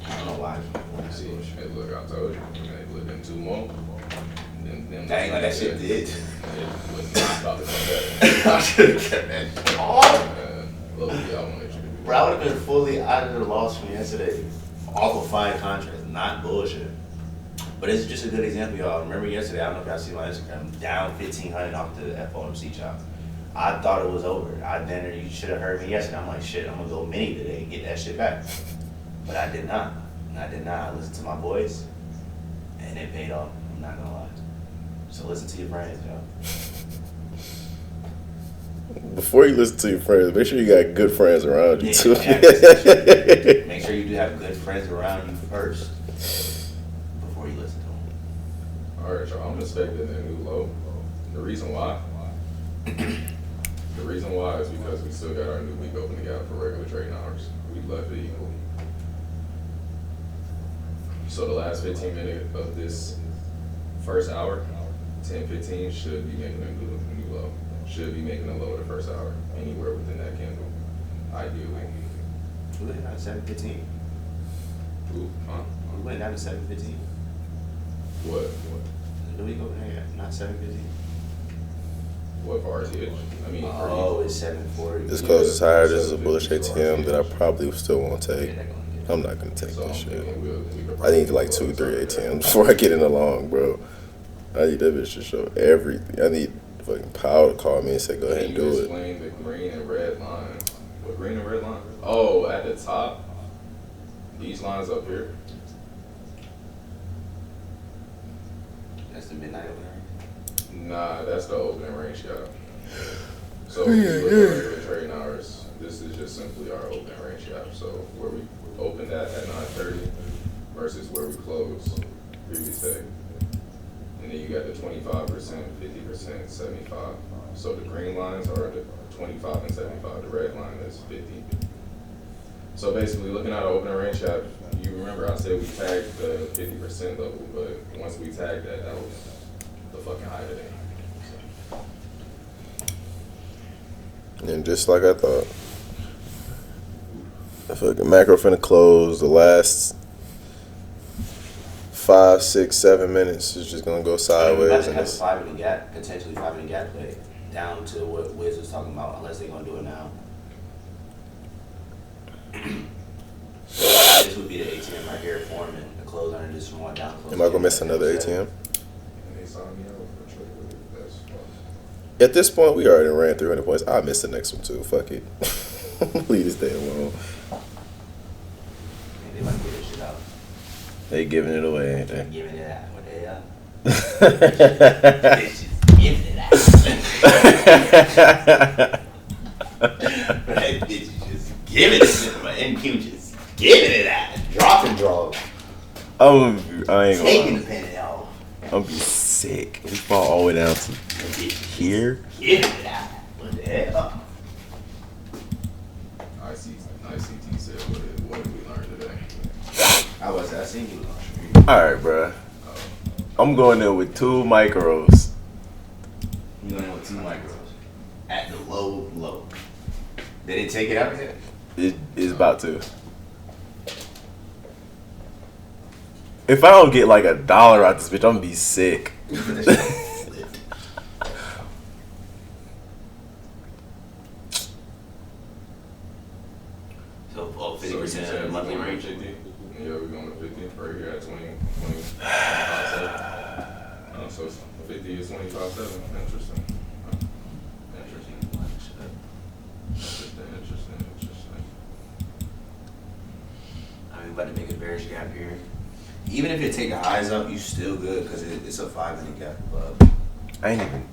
I don't know why I keep doing that See, bullshit. hey, look, I told you. They look them 2 more. Them That ain't like that shit did. It was not about to come back. I should have kept that. Look, yeah, I wanted you to do Bro, I would have been fully out of the loss from yesterday. Off of 5 contracts, not bullshit. But it's just a good example, y'all. Remember yesterday, I don't know if y'all see my Instagram, down 1,500 off the FOMC chop. I thought it was over. You should have heard me yesterday. I'm like, shit, I'm gonna go mini today and get that shit back. But I did not. I listened to my boys, and it paid off. I'm not gonna lie. So listen to your friends, y'all. Before you listen to your friends, make sure you got good friends around you too. Make sure you do have good friends around you first before you listen to them. All right, y'all. I'm expecting a new low. The reason why is because we still got our new week opening gap for regular trading hours. We left it equal. So the last 15 minutes of this first hour, 10:15, should be making a new low. Should be making a low the first hour, anywhere within that candle, ideally. We went down to 7:15. Ooh, huh? We went down to 7:15. What? The week opening gap, not 7:15. What for RTH? I mean, Oh, it's 7:40. This close is higher. This is a bullish ATM that I probably still won't Yeah, take. they're gonna get I'm not gonna take So I'm this shit. thinking we could I need probably like 2 or close 3 up ATMs before I get in the long, bro. I need that bitch to show everything. I need fucking Powell to call me and say, go ahead and Can you do it. explain the green and red lines? What green and red line? Oh, at the top, these lines up here. That's the midnight opening. Nah, that's the opening range gap. So if you look at regular trading hours, this is just simply our opening range gap. So where we opened at 9:30 versus where we closed previous day. And then you got the 25%, 50%, 75. So the green lines are the 25 and 75. The red line is 50. So basically, looking at an opening range cap, you remember I said we tagged the 50% level, but once we tagged that, that was the fucking high of the day. And just like I thought, the fucking macro finna close. The last 5, 6, 7 minutes is just gonna go sideways. We're about to have a 5 in the gap, potentially 5 in the gap play, down to what Wiz was talking about, unless they're gonna do it now. This would be the ATM right here forming the close under this one down. Am I gonna miss another ATM? And they signed me out for a trade with it. That's fun. At this point, we already ran 300 points. I'll miss the next one too. Fuck it. Leave this day alone. And they might give this shit out. They giving it away, ain't they? Giving it out. What they Bitches giving it out. Right, bitches just giving it out. My NQ just giving it out. Dropping draws. I ain't gonna Taking lie. the penny off. I'm gonna be sick. We fall all the way down to here. Giving it out. What the hell? ICT said, what did we learn today? I seen you. Alright, bruh. I'm going there with 2 micros. You going in with 2 micros. At the low. They didn't take it out yet? It's about to. If I don't get like $1 out this bitch, I'm gonna be sick. So 50% of the monthly range. 50? Yeah, we're going to 50 right here at 20, 25.7. So 50 is 25.7. Interesting. Interesting. I mean, about to make a bearish gap here. Even if you take the highs up, you still good because it's a 5-minute gap above. I ain't even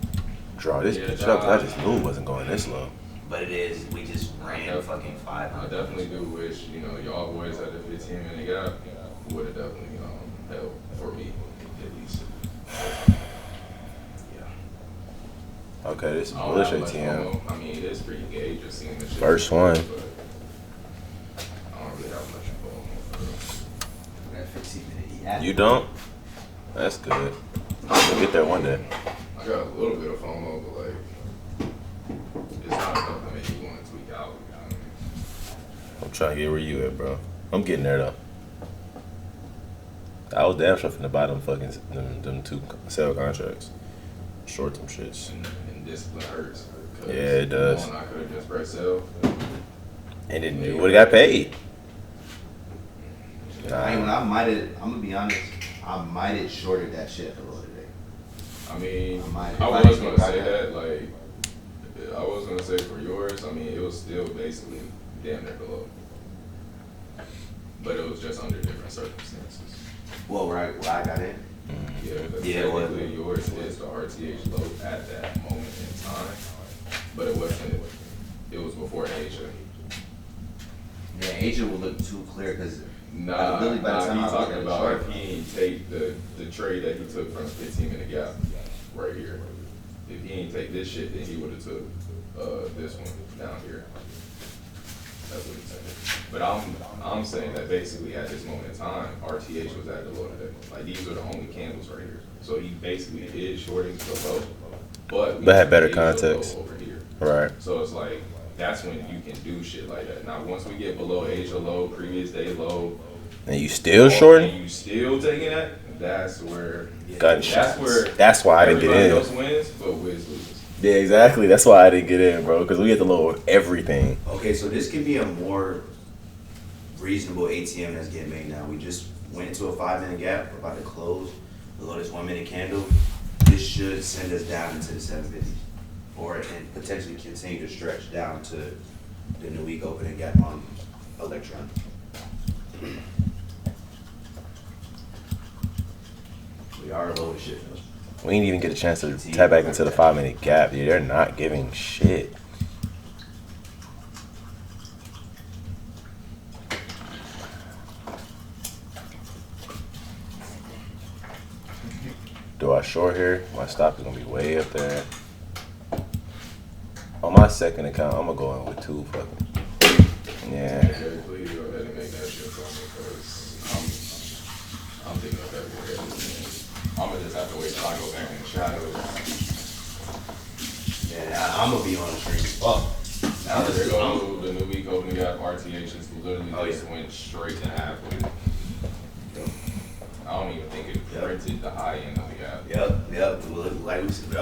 draw this bitch up 'cause I just knew it wasn't going this low. But it is. We just ran fucking 500. I definitely do wish, y'all boys had the 15-minute gap. Would have definitely helped for me, at least. Yeah. Okay, this is bullish ATM. I mean, it is pretty gay just seeing the shit. First one. But I don't really have much involved. That 15-minute. You don't? That's good. We'll get there one day. I got a little bit of FOMO, but it's not enough to make you want to tweak out. I'm trying to get where you at, bro. I'm getting there though. I was damn sure finna buy them fucking them 2 sell contracts. Short them shits. And discipline hurts. Yeah, it does. I could have just pressed sell. And then you would've got paid. I'm gonna be honest, I might have shorted that shit a little today. I mean, I I was gonna say that, I was gonna say for yours, I mean, it was still basically damn near below. But it was just under different circumstances. Well, where I got in. Yeah, because technically yours is the RTH low at that moment in time. But it wasn't, it was before Asia. Yeah, Asia will look too clear because Nah, literally by the time he's I look talking at the about chart, if he ain't take the trade that he took from the 15-minute gap right here. If he ain't take this shit, then he would have took this one down here. That's what he's saying. But I'm saying that basically at this moment in time, RTH was at the low today. Like these are the only candles right here. So he basically is shorting the low, but had better context. over here. Right. So it's like that's when you can do shit like that. Now once we get below Asia low, previous day low, And you still shorting? and you still taking that, that's where That's why I didn't get everybody in. else wins, but Wiz loses. Yeah, exactly. That's why I didn't get in, bro. Because we get the low of everything. okay, so this could be a more reasonable ATM that's getting made now. We just went into a 5-minute gap. We're about to close below this 1-minute candle. This should send us down into the 750s, and potentially continue to stretch down to the new week opening gap on Electron. We are low as shit though. We didn't even get a chance to tap back into the 5-minute gap. Dude, they're not giving shit. Do I short here? My stop is gonna be way up there. On my second account, I'm gonna go in with 2 fucking. Yeah. Basically, I'm gonna just have to wait till I go back in the shadows. Yeah, I'm gonna be on the stream. Oh, Now there go the new week opening gap RTH just literally just yeah. went straight to halfway. I don't even think it printed the high end of the gap. Yep. Like we said,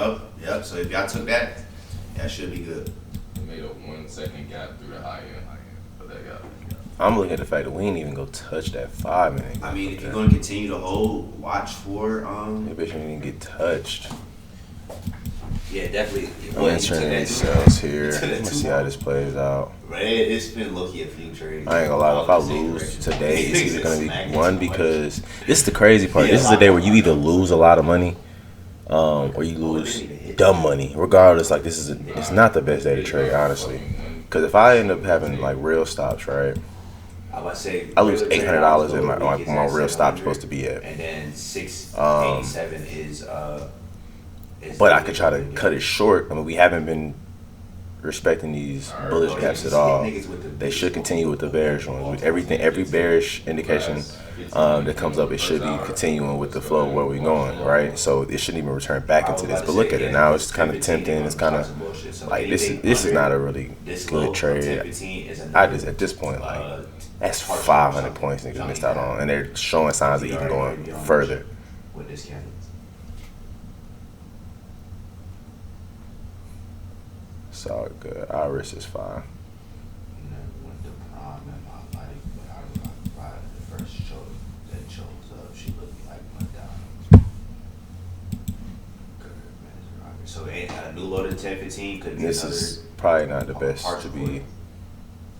yep. So if y'all took that, that should be good. It made a 1 second gap through the high end, but that gap. I'm looking at the fact that we ain't even go touch that 5 minute. I mean, if you're gonna continue to hold, watch for That bitch didn't even get touched. Yeah, definitely. I'm entering these cells here. Let's see how this plays out. Right, it's been low-key a few trades. I ain't gonna lie, if I lose today, it's either gonna be one because this is the crazy part. This is the day where you either lose a lot of money, or you lose dumb money. Regardless, like it's not the best day to trade, honestly. Because if I end up having like real stops, right? I lose $800 in my real stop's supposed to be at. And then 687 is but I could try to cut it short. I mean, we haven't been respecting these bullish gaps at all. They should continue with the bearish ones. Every bearish indication that comes up, it should be continuing with the flow where we're going, right? So it shouldn't even return back into this. But look at it now; it's kind of tempting. It's kind of like this is not a really good trade. I just at this point like that's 500 points niggas missed out on, and they're showing signs of even going further. With this candle. It's all good. Our risk is fine. So a new low to 10-15 could be this is probably not the best to be.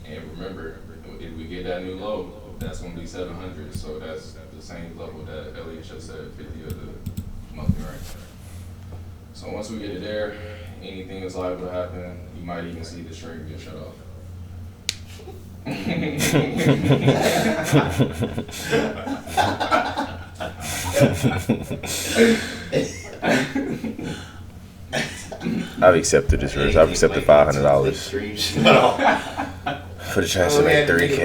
And remember, if we get that new low, that's gonna be 700. So that's the same level that Elliot just said, 50 of the monthly range. So once we get it there, anything is liable to happen. You might even see the string get shut off. I've accepted this risk. I've accepted $500 for the chance to make 3K.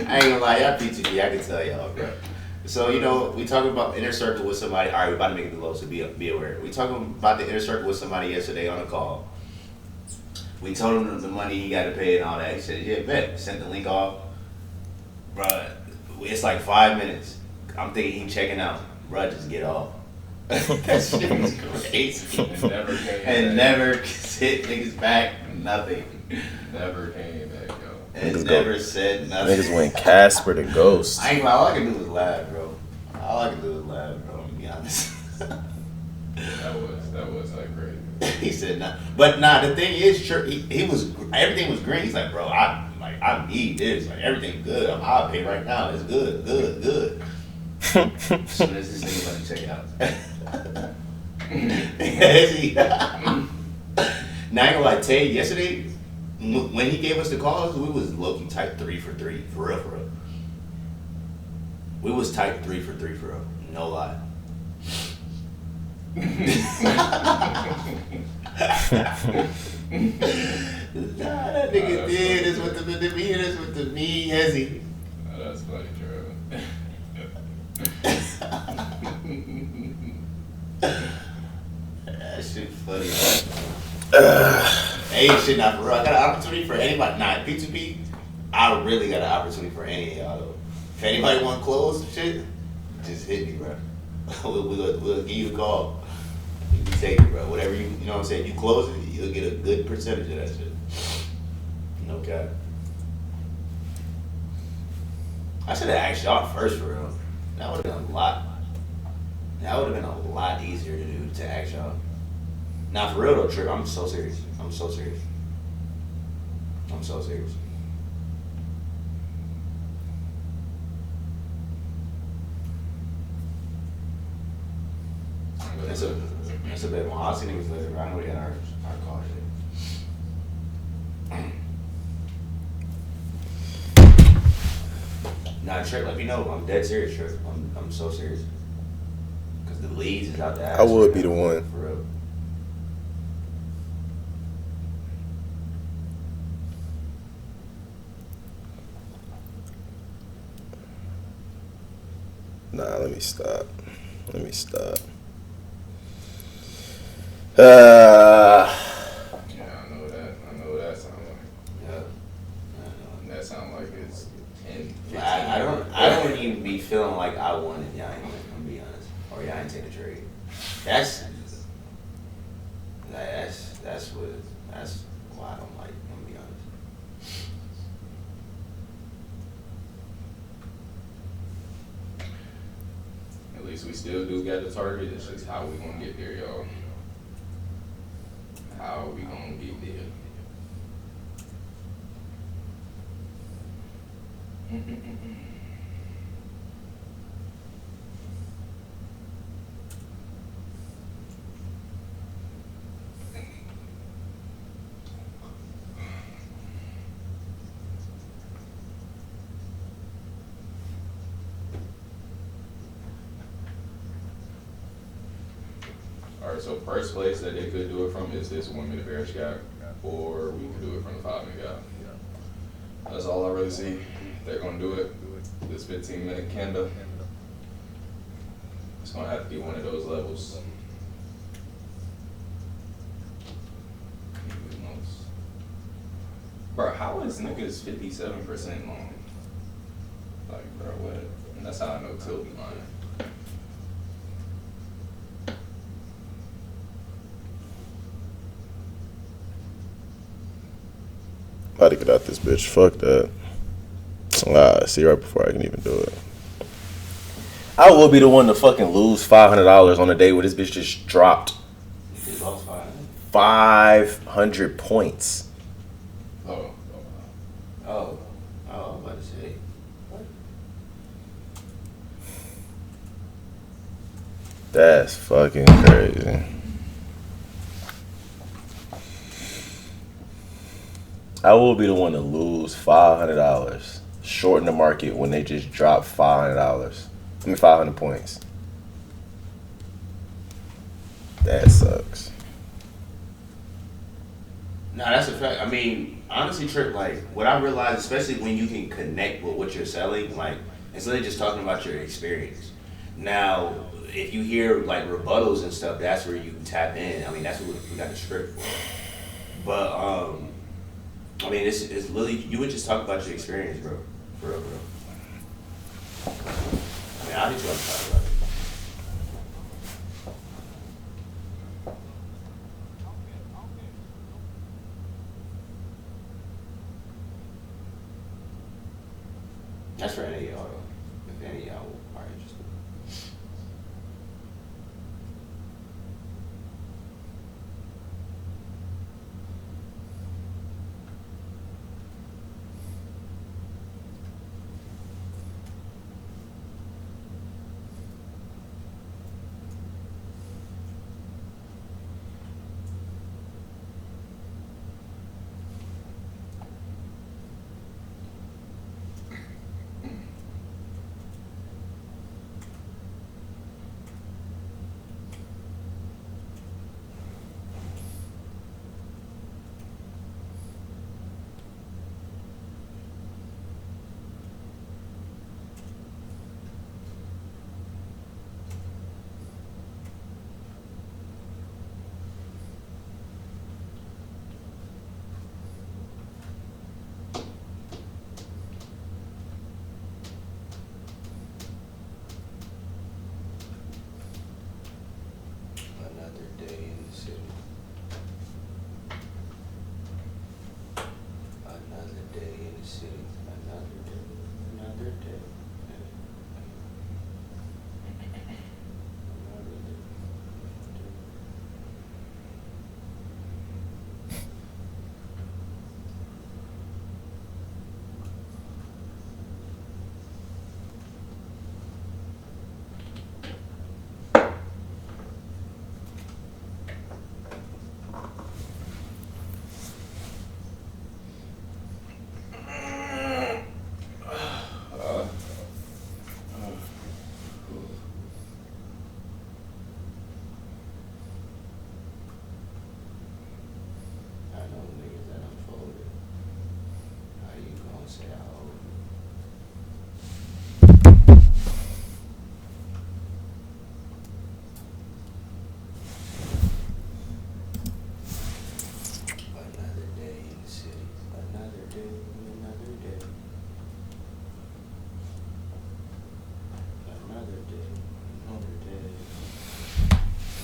I ain't gonna lie, y'all P2P, I can tell y'all, bro. So, you know, we talking about inner circle with somebody. All right, we're about to make it the low, so be aware. We talking about the inner circle with somebody yesterday on a call. We told him the money he got to pay and all that. He said, yeah, bet. Sent the link off. Bruh, it's like 5 minutes. I'm thinking he checking out. Bruh, just get off. That shit was crazy. And never hit niggas back, nothing. Never came back, yo. And never said nothing. Niggas went Casper the Ghost. I ain't gonna lie, all I can do was laugh, bro. All I can do was laugh, bro, to be honest. that was like crazy. He said nah. But nah, the thing is, sure, he was, everything was green. He's like, bro, I need this. Like, everything's good. I'll pay right now. It's good. As soon as this nigga let me check it out. Now, I ain't gonna lie, Tay, yesterday, when he gave us the calls, we was low-key type 3 for 3, for real. We was type 3 for 3, for real. No lie. Nah, that nigga did this with the me, has he? Oh, that's funny, Trevor. That shit funny. Hey, shit, not for real. I got an opportunity for anybody. Nah, P2P, I really got an opportunity for any of y'all, though. If anybody want to close some shit, just hit me, bro. We'll give you a call. You can take it, bro. Whatever you know what I'm saying? You close it, you'll get a good percentage of that shit. No cap. I should have asked y'all first, for real. That would have been a lot. That would have been a lot easier to do, to ask y'all. Nah, for real though, Trip, I'm so serious. I'm so serious. That's a bit more. I'll see niggas later, bro. I know we got our call shit. Nah, Trip, let me know. I'm dead serious, Trip. I'm so serious. Cause the leads is out the ass. I would be the one. For real. Nah, let me stop. Let me stop. Yeah, I know that. I know what that sounds like. Yeah. That sounds like it's 10, 15. I don't even be feeling like I wanted y'all ain't win, I'm gonna be honest. Or y'all ain't take a trade. That's why I don't like, I'm gonna be honest. At least we still do got the target. It's just how we gonna get there, y'all. How we gonna get there? Alright, so first place that they could do it from is this 1 minute bearish gap, or we could do it from the 5 minute gap. That's all I really see. They're gonna do it. This 15-minute candle. It's gonna have to be one of those levels. Bro, how is niggas 57% long? Like, bro, what? And that's how I know Till be lying. About to get out this bitch. Fuck that. See right before I can even do it. I will be the one to fucking lose $500 on a day where this bitch just dropped 500 points. Oh, I was about to say. That's fucking crazy. I will be the one to lose $500, shorten the market when they just drop $500. 500 points. That sucks. Nah, that's a fact. I mean, honestly, Trip, like, what I realized, especially when you can connect with what you're selling, like, instead of just talking about your experience. Now, if you hear, like, rebuttals and stuff, that's where you can tap in. I mean, that's what we got the script for. But, I mean, it's literally, you would just talk about your experience, bro. For real, bro. I mean, I'll hit you up and talk about it. That's for any of y'all, though. If any of y'all are interested.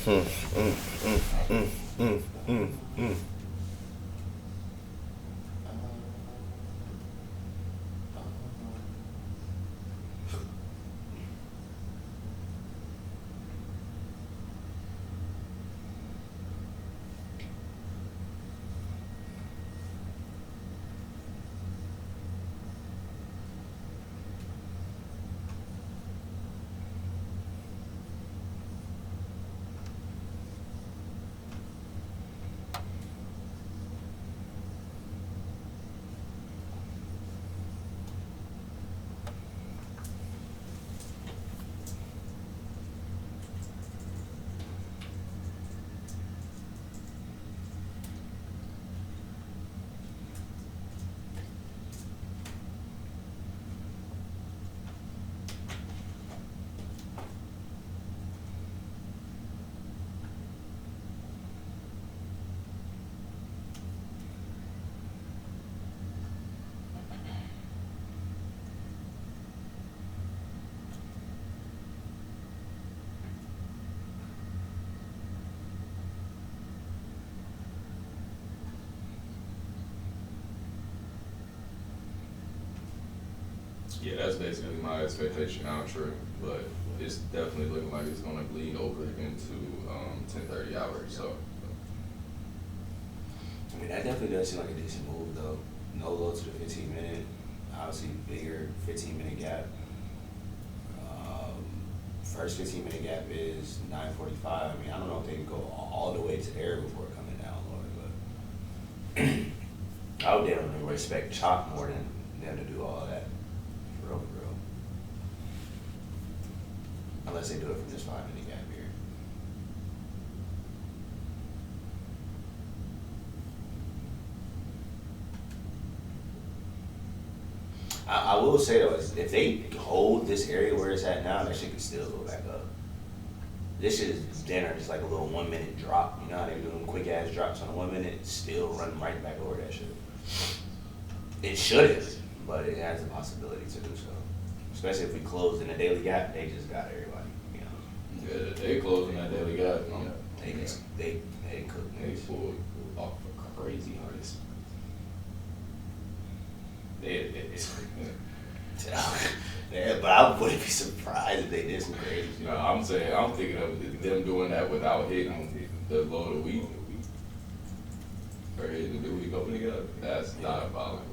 Yeah, that's basically my expectation now, true. But it's definitely looking like it's going to bleed over into 10:30 hours. So, I mean, that definitely does seem like a decent move, though. No low to the 15-minute, obviously bigger 15-minute gap. First 15-minute gap is 9:45. I mean, I don't know if they can go all the way to there before coming down, Lord, but I would definitely respect Chalk more than them to do all that. For real, for real. Unless they do it from this 5-minute gap here. I will say though, if they hold this area where it's at now, that shit can still go back up. This shit is dinner, just like a little 1-minute drop. You know how they do them quick ass drops on a 1 minute, still running right back over that shit. It shouldn't, but it has the possibility to do so. Especially if we close in the daily gap, they just got everybody. You know. yeah, they closing that daily gap. They just they cook. They pulled off a crazy heist. Yeah, but I wouldn't be surprised if they did some crazy shit. No, I'm thinking of them doing that without hitting the low of the week. Or hitting the week opening gap. That's diabolical.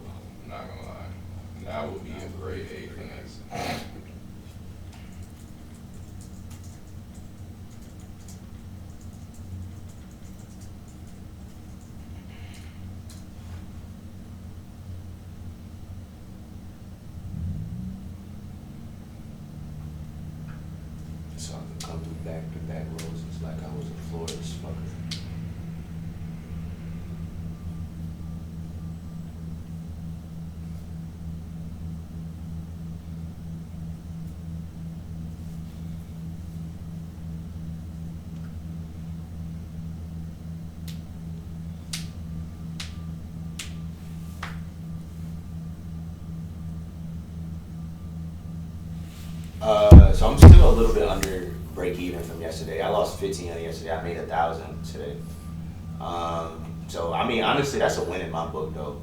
I'm not gonna lie. That would be a great A for next. So I could come through back to back rows. It's like I was a Florida fucker. So I'm still a little bit under break even from yesterday. I lost 15 on yesterday. I made 1,000 today. So I mean, honestly, that's a win in my book, though.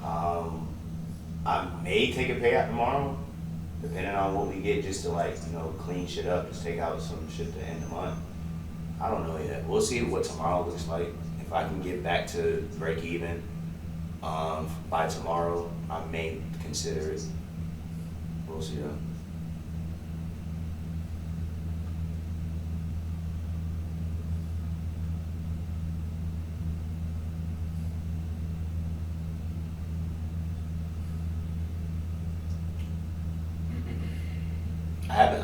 I may take a payout tomorrow, depending on what we get, just to clean shit up, just take out some shit to end the month. I don't know yet. We'll see what tomorrow looks like. If I can get back to break even by tomorrow, I may consider it. We'll see though.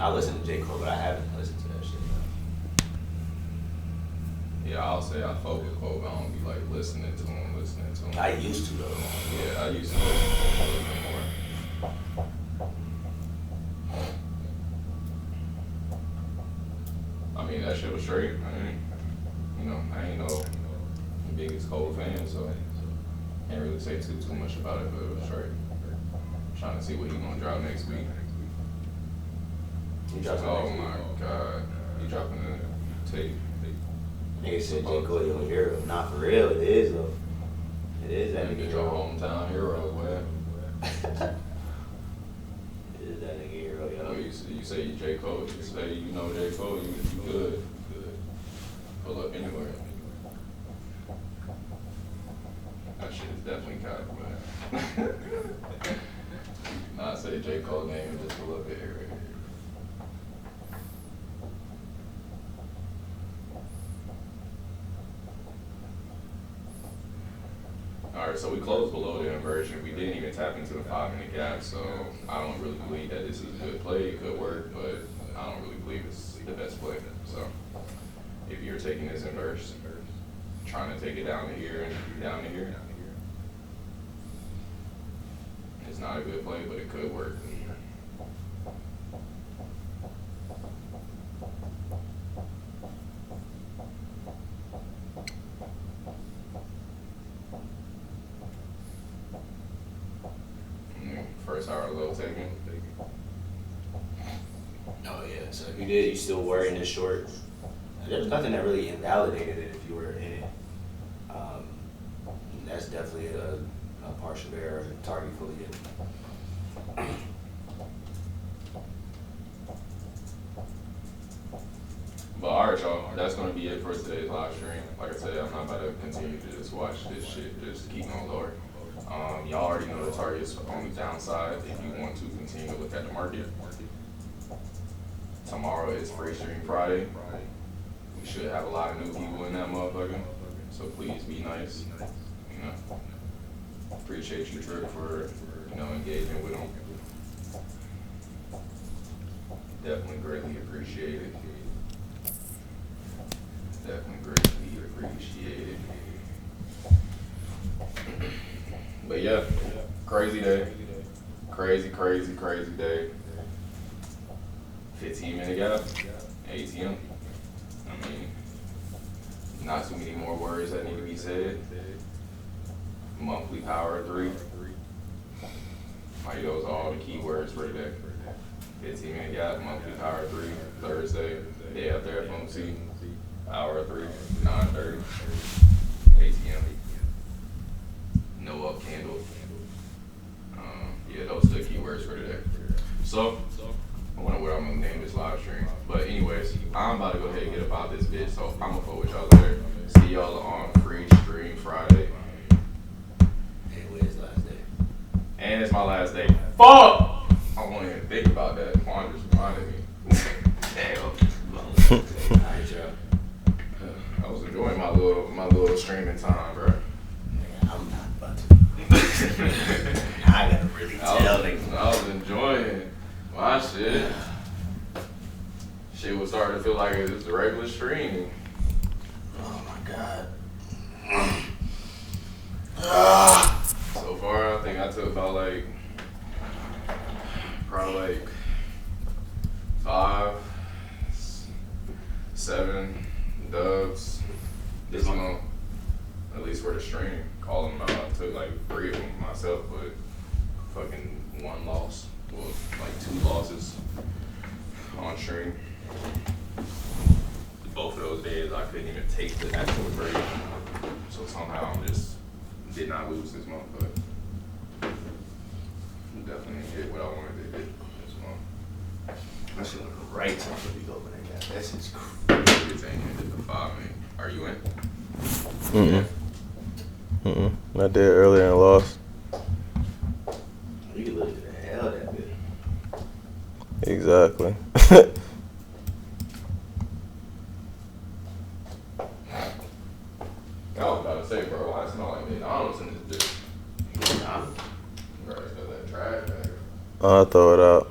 I listened to JayRocc, but I haven't listened to that shit though. Yeah, I'll say I fuck with Cole, but I don't be like listening to him. I used to though. Yeah, I used to listen to him a little bit more. I mean, that shit was straight. I ain't no biggest Cole fan, so can't really say too much about it, but it was straight. Trying to see what he gonna drop next week. He dropped Oh my god, he dropping the tape. Nigga said J. Cole your hero. Not for real, it is though. It is that nigga your hero. hometown hero, man. It is that nigga hero, yo. Well, you say you J. Cole, you say you know J. Cole, you good. Pull up anywhere. That shit is definitely kind of man. Not say J. Cole name and just pull up here. Alright, so we closed below the inversion. We didn't even tap into the 5-minute gap, so I don't really believe that this is a good play. It could work, but I don't really believe it's the best play. So if you're taking this inverse, trying to take it down to here and down to here, it's not a good play, but it could work. First hour low taking. Oh yeah, so if you did, you still were in this short. There's nothing that really invalidated it if you were in it. That's definitely a partial error, target fully hit. But alright, y'all, that's gonna be it for today's live stream. Like I said, I'm not about to continue to just watch this shit, just keep going lower. Y'all already know the targets on the downside if you want to continue to look at the market. Tomorrow is Free Stream Friday. We should have a lot of new people in that motherfucker, so please be nice. You know, appreciate you, Trick, for engaging with them. Definitely greatly appreciated. Definitely greatly appreciated. But yeah, crazy day. Crazy day. 15-minute gap, ATM. I mean, not too many more words that need to be said. Monthly power 3. Like those are all the key words for today. 15-minute gap, monthly power 3, Thursday, day after FOMC, hour 3, 9:30, ATM. No up candle. Yeah, those are the keywords for today. So, I wonder what I'm gonna name this live stream. But anyways, I'm about to go ahead and get about this bitch. So I'm gonna fuck with y'all later. See y'all on Free Stream Friday. And when's the last day? And it's my last day. Fuck! I won't even think about that. Juan just reminded me. Damn. Alright, y'all. I was enjoying my little streaming time, bro. I'm not about to. I gotta really tell niggas. I was enjoying my shit. Shit was starting to feel like it was a regular stream. Oh my god. So far, I think I took about probably 5, 7 dubs this month, at least for the stream. Calling them out, I took 3 of them myself, but fucking 1 loss. Well, 2 losses on stream. Both of those days, I couldn't even take the actual break. So somehow I just did not lose this month, but definitely did what I wanted to do this month. I should look right to the big open that gap. That's just crazy. Everything ended the 5 minute. Are you in? I did earlier and lost. You can look at the hell that bit. Exactly. I was about to say, bro, why it smell like McDonald's in this bitch? Bro, it's got that trash bag. I'll throw it out.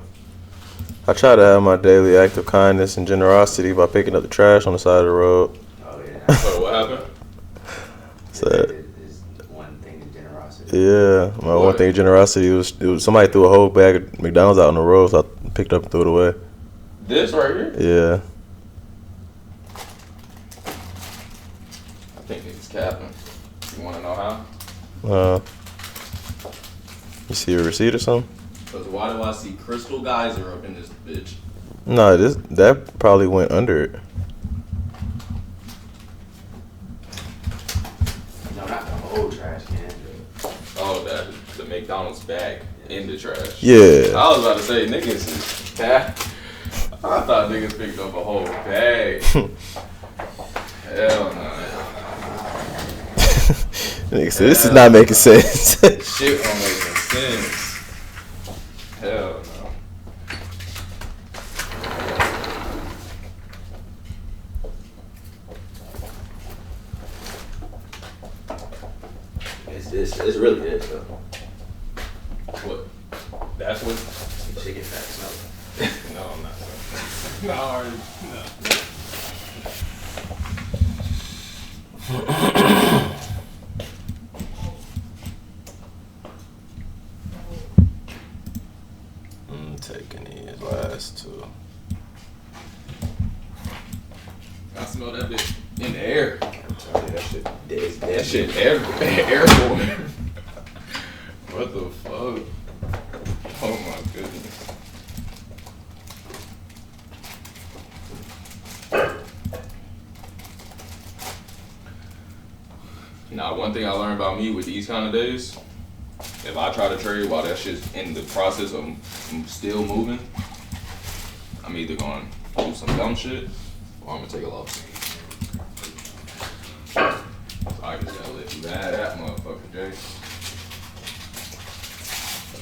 I try to have my daily act of kindness and generosity by picking up the trash on the side of the road. Oh yeah. So what happened? Sad. Is one thing is generosity. Yeah, my one thing of generosity was somebody threw a whole bag of McDonald's out on the road, so I picked it up and threw it away. This right here? Yeah. I think it's capping. You want to know how? You see a receipt or something? Because why do I see Crystal Geyser up in this bitch? No, that probably went under it. McDonald's bag in the trash. Yeah. I was about to say niggas is bad. I thought niggas picked up a whole bag. Hell no. Nigga said, this is not making sense. Shit don't make no sense. Hell no. It's really good though. What? That's what? Chicken fat smell. No, I'm not. No, I already, no. I'm taking these last two. I smell that bitch in the air. I'm telling you, that shit. That shit airborne. What the fuck? Oh my goodness. Now, one thing I learned about me with these kind of days, if I try to trade while that shit's in the process of still moving, I'm either gonna do some dumb shit or I'm gonna take a loss. So I just gotta let you have that motherfucker, Jay.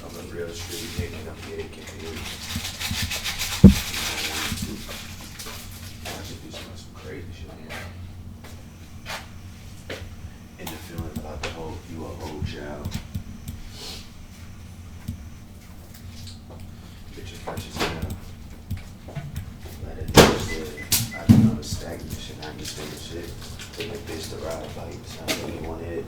I'm a real street nigga. I'm getting confused. I should do some crazy shit. And the feeling about the whole, you a whole child. Get your purchase now. Let it know that I don't know the stagnant shit. I just think the shit. Take a bitch to ride a bike. So I really want it.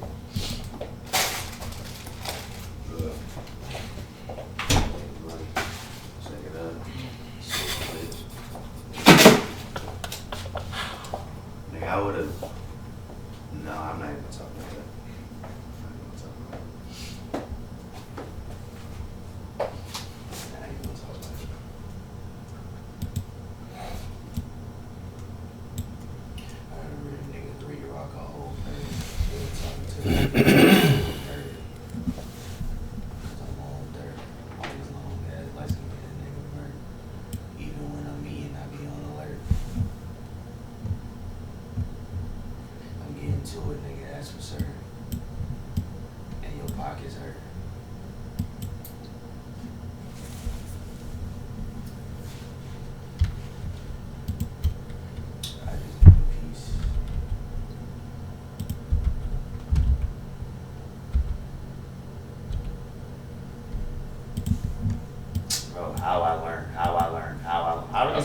Check it out. Nigga, I would've. No, I'm not even talking about that. I'm not even talking about that. Nah, I ain't gonna talk about it. I remember niggas JayRocc a whole page. They were talking to me. Cause I'm on dirt. Niggas long ass lights can get a nigga murdered. Even when I'm eating, I be on alert. I'm getting to it, nigga, that's for certain. And your pockets hurt. I just need peace. Bro,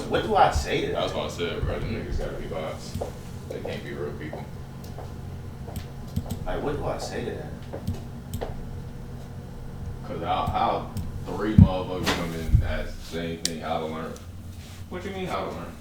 what do I say to that? That's what I said, bro. Them niggas gotta be bots. They can't be real people. Like, what do I say to that? Cause how 3 motherfuckers come in and ask the same thing, how to learn? What you mean how to learn?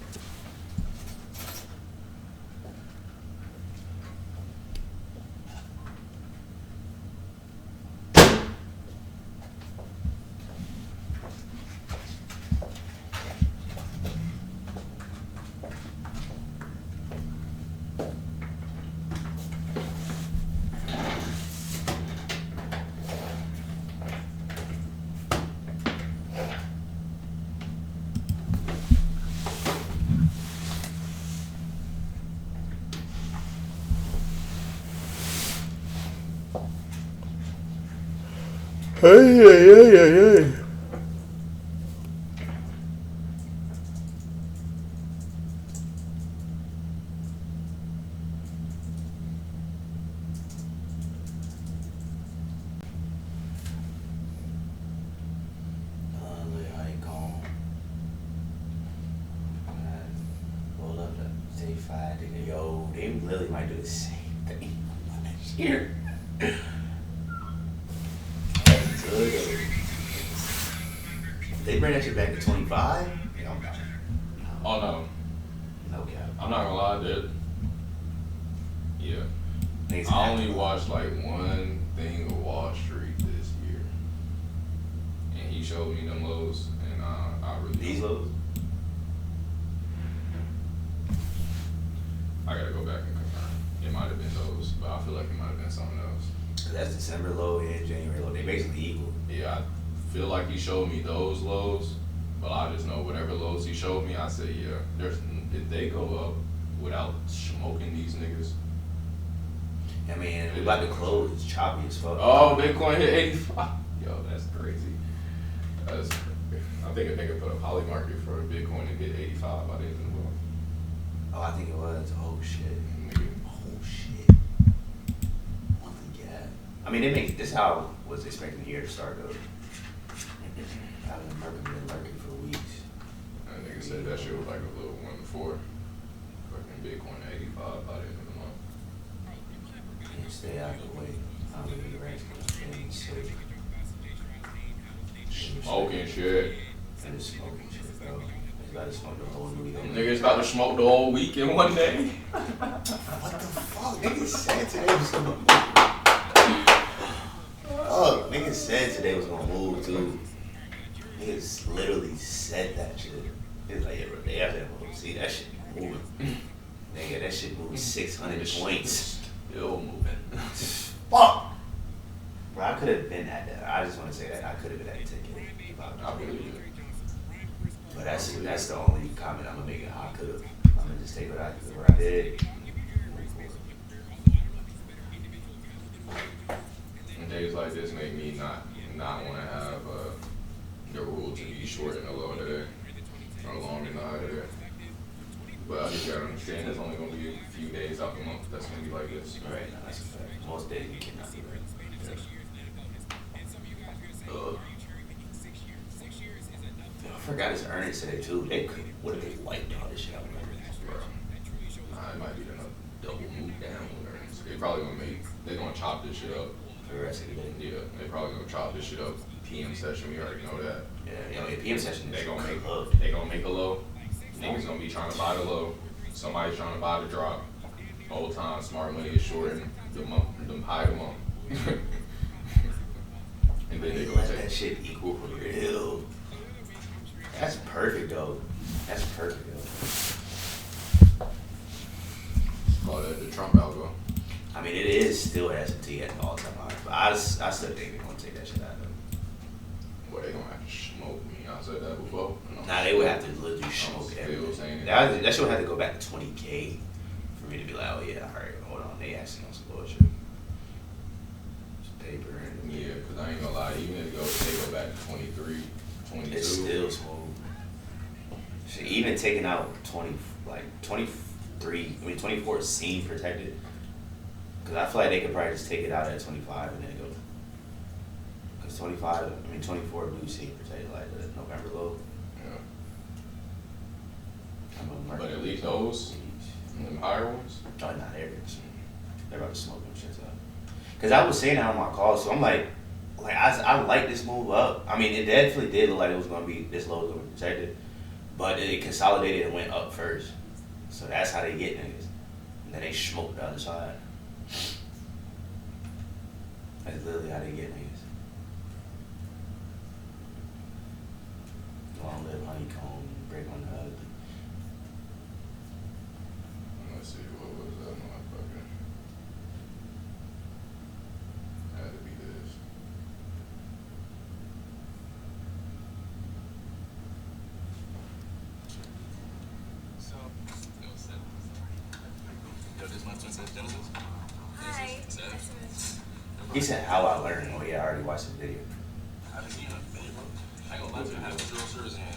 Hey. I ain't gone. Roll up to say 5, nigga. Yo, they literally might do the same thing next year. They bring that shit back to 25? Yeah, I'm down. Oh no, No cap. I'm not gonna lie, that. Yeah. Niggas I have only to- watched like one thing of Wall Street this year. And he showed me them lows, and I really. These lows? I gotta go back and confirm. It might have been those, but I feel like it might have been something else. Cause that's December low and January low. They basically equal. Yeah, I feel like he showed me those lows, but I just know whatever lows he showed me, I say, yeah, there's if they go up without smoking these niggas. I mean, we about to close. It's choppy as fuck. Oh, Bitcoin hit 85. Yo, that's crazy. That's, I think a nigga put a poly market for Bitcoin to get 85 by the end of the month. Oh, I think it was. Oh shit. Nigga. Oh shit. Holy God. I mean, this is how I was expecting the year to start though. I've been lurking for weeks. That nigga said that shit was like a little 1 to 4. Fucking Bitcoin at 85 by the end of the month. And stay out of the way. I don't think the ranks can safe. Smoking shit. And it's smoking shit, bro. It's about to smoke the whole week. Niggas about to smoke the whole week in one day. What the fuck? Niggas said today was gonna move. Oh, niggas said today was gonna move too. Niggas literally said that shit. It's like, yeah, bro, they have to see that shit moving. Nigga, that shit moved 600 points. Still moving. Fuck! Bro, I could have been at that. I just want to say that I could have been at the ticket. I believe it. But that's the only comment I'm gonna make. I could have. I'm gonna just take what I did. And days like this make me not want to have the rule to be short in the low today or long in the high today. But I just gotta understand there's only gonna be a few days out the month that's gonna be like this. Right, no, that's a fact. Most days you cannot do that. I forgot his earnings today too. What if they wiped all this shit out? Bro. Nah, it might be a double move down with earnings. They're gonna chop this shit up. For the rest of the day. Yeah, they probably gonna chop this shit up. PM session, we already know that. Yeah, PM session. They gonna make a low. Niggas gonna be trying to buy the low. Somebody's trying to buy the drop. Whole time, smart money is shorting the high of the month. And then they gonna let take that shit equal for real. That's perfect though. call that the Trump algo. I mean, it is still S&T at an all-time high, but I still think they're gonna take that shit out of them. Well, they gonna have to smoke me. I said that before. Nah, they would have to literally smoke everything. That shit would have to go back to 20K for me to be like, oh yeah, alright, hold on, they actually on some bullshit. Just paper and Yeah, because I ain't gonna lie, even if they go back to 23, 22. it's still smooth. Shit, even taking out 24 is scene protected. Because I feel like they could probably just take it out at 25 and then go. Because 24 blue scene protected like the November low. Yeah. But at least those, them higher ones. Oh, nah, they're about to smoke them shits up. Because I was saying that on my call, so I'm like I like this move up. I mean, it definitely did look like it was going to be this low, was going to be protected. But it consolidated and went up first. So that's how they get niggas. And then they smoked the other side. That's literally how they get niggas. Long live honeycomb, break on the other. Let's see, what was that motherfucker? Had to be this. Hi. He said how I learned. Oh yeah, I already watched the video.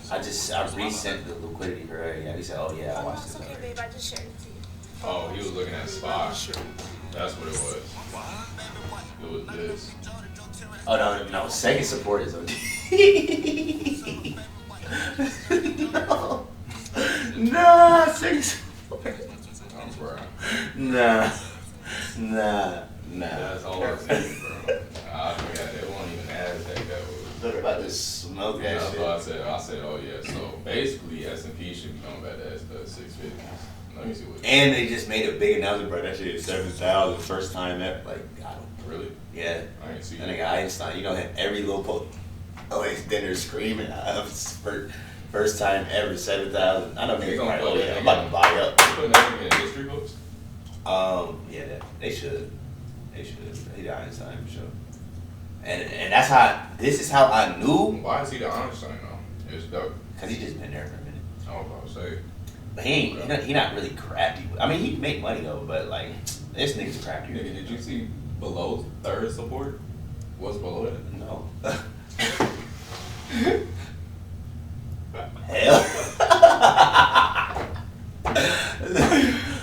I resent the liquidity for her. Yeah, he said, oh yeah, I watched It's this okay, already. babe. I just shared it to you. Oh, he was looking at spot. That's what it was. It was this. Oh no, second support is OD. no, second support. I'm bro. Nah. That's all I'm saying, bro. I forgot they won't even ask that was. They're about to smoke that That's shit. what I said, oh yeah. So basically, S&P should be going back to the 650s. Let me see what. And they just made a big announcement, bro. That shit is 7,000, first time ever. Like, I don't. Really? Yeah. I ain't see That that. nigga Einstein, you know him, every little post. Oh, he's dinner screaming. First time ever, 7,000. I know They niggas gonna like, put oh it yeah, I'm in. about to buy up. They putting everything in history books. Yeah, they should. He died Einstein for sure. This is how I knew. Why is he the Einstein though? It's dope. Cause he just been there for a minute. I was about to say. But he not really crafty. I mean, he can make money though, but like this nigga's crafty. Nigga, did you see below third support? What's below it? No. Hell.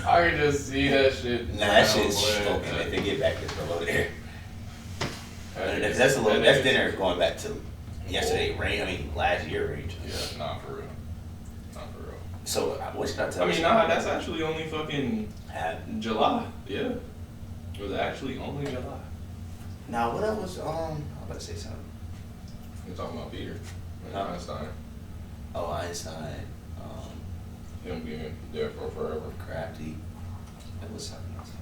I can just see that shit. Nah, that shit's smoking. If they get back this below there. That's dinner going back to yesterday range. I mean, last year range. Yeah, not for real. Not for real. So what should I tell you? I mean, nah, that's actually only fucking July. Yeah. It was actually only July. Now, what else was, I'm about to say something. You're talking about Peter. Huh? Einstein. Oh, Einstein. Him being there for forever. Crafty. That was something else.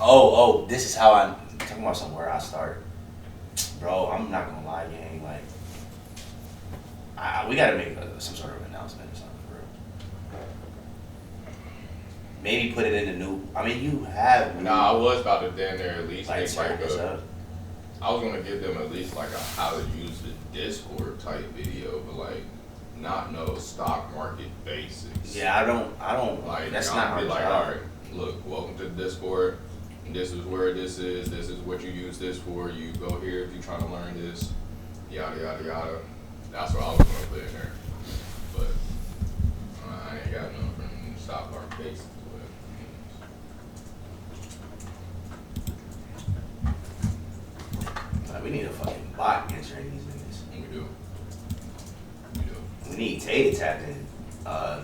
Oh, this is how I'm talking about somewhere I start. Bro, I'm not gonna lie, gang. Like, we gotta make some sort of announcement or something for real. Maybe put it in the new. I mean, you have. Nah, I was about to damn near at least make like up. I was gonna give them at least like a how to use the Discord type video, but like not no stock market basics. Yeah, I don't like. That's not our like, job. all right, look, welcome to the Discord. This is where this is. This is what you use this for. You go here if you're trying to learn this. Yada yada yada. That's what I was gonna put in there, but I ain't got nothing from stock market basics. We need a fucking bot answering these niggas. We do. We need Tay to tap in,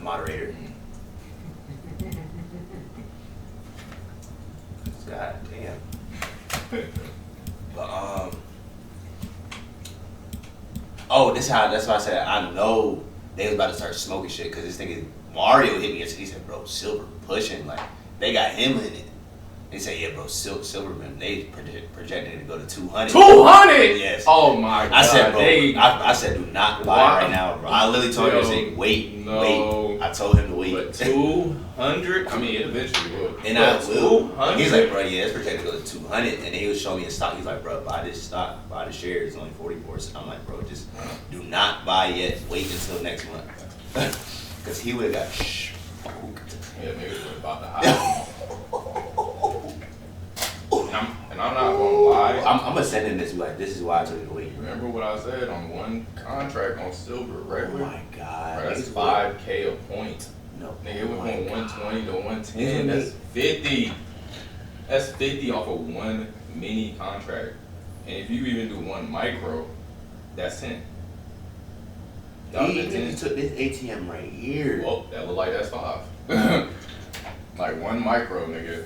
moderator. God damn. But that's why I said I know they was about to start smoking shit because this nigga Mario hit me yesterday. He said, "Bro, Silver pushing like they got him in it." They say, "Yeah, bro, Silverman, they projected it to go to 200." 200? Yes. Oh my god. I said, bro, I said, do not buy right now, bro. I literally told him to say, wait. I told him to wait. But 200? I mean, it eventually will. And I will. 200? He's like, bro, yeah, it's projected to go to 200. And then he was showing me a stock. He's like, bro, buy this stock, buy the shares. It's only 44. So I'm like, bro, just do not buy yet. Wait until next month. Because he would have got smoked. Yeah, niggas was about to hide. And I'm not gonna lie. I'm gonna send him this. Like, this is why I told you to wait. Remember what I said on one contract on silver regular? Oh my god. Bro, that's $5K a point. No. Nigga, it went from 120 to 110. That's 50. That's 50 off of one mini contract. And if you even do one micro, that's 10. Even if you took this ATM right here. Well, that look like that's 5. Like one micro, nigga.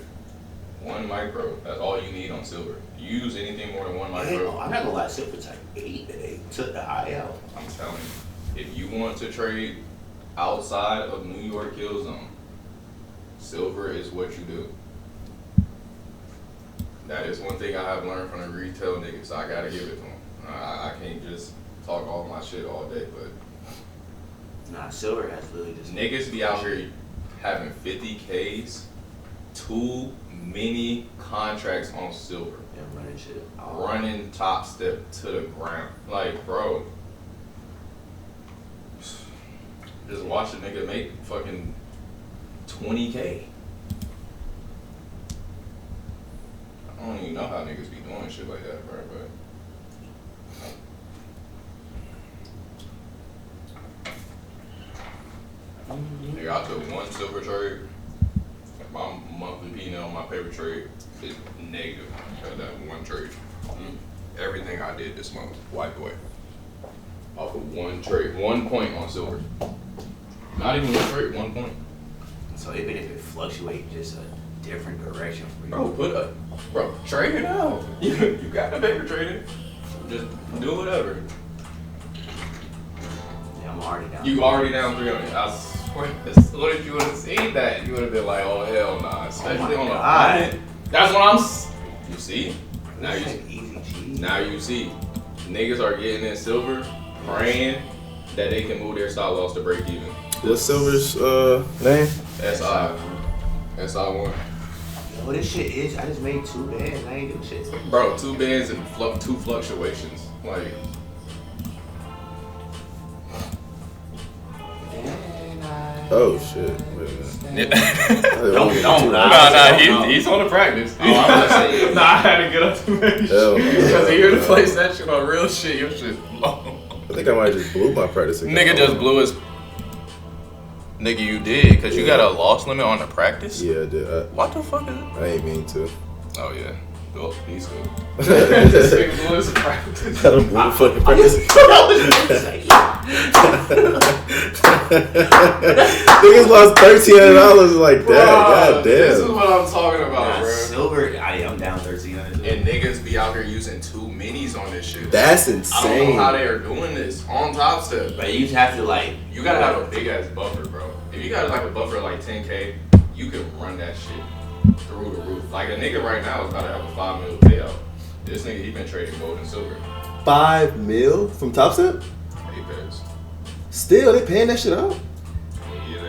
One micro. That's all you need on silver. Use anything more than one micro. I'm not gonna lie, silver's like 8 today. Took the high out. I'm telling you, if you want to trade outside of New York Kill Zone, silver is what you do. That is one thing I have learned from the retail niggas. I gotta give it to them. I can't just talk all my shit all day, but nah, silver has literally just niggas be out here having 50Ks, 2 mini contracts on silver. Yeah, running shit. Running top step to the ground. Like, bro. Just watch a nigga make fucking 20K. I don't even know how niggas be doing shit like that, bro, but. Nigga, I took one silver trade. My monthly P&L, my paper trade is negative. That one trade. Everything I did this month wiped away. Off of one trade, 1 point on silver. Not even one trade, 1 point. So even if it fluctuates just a different direction for you. Bro, trade it out. You got the paper traded. Just do whatever. Yeah, I'm already down. You already down 300. I swear, as soon as you would have seen that, you would have been like, oh hell nah. Especially on the planet. That's what I'm. You see? Now you see. Niggas are getting in silver, praying that they can move their stop loss to break even. What's silver's name? SI1. Yo, this shit is. I just made 2 bands. I ain't doing shit. Bro, 2 bands and 2 fluctuations. Like. Oh shit! Wait a minute. He's on the practice. Oh, I'm gonna say, I had to get up to make sure. Because he here to place that shit on real shit, your shit long. I think I might have just blew my practice. Nigga just blew his. Nigga, you did, because you got a loss limit on the practice? Yeah, I did. What the fuck is it? I ain't mean to. Oh, yeah. Well, he's good. This nigga blew his practice. I done blew the fucking practice. Niggas lost $1,300 like that. God damn. This is what I'm talking about, nah, bro. Silver, I'm down 1,300. And niggas be out here using 2 minis on this shit. That's I don't insane. know how they are doing this on Top Step. But you have to like. You gotta have a big ass buffer, bro. If you got like a buffer like 10K, you can run that shit through the roof. Like a nigga right now is about to have a $5 million payout. This nigga, he been trading gold and silver. $5 million from Top Step? Apex. Still, they paying that shit out?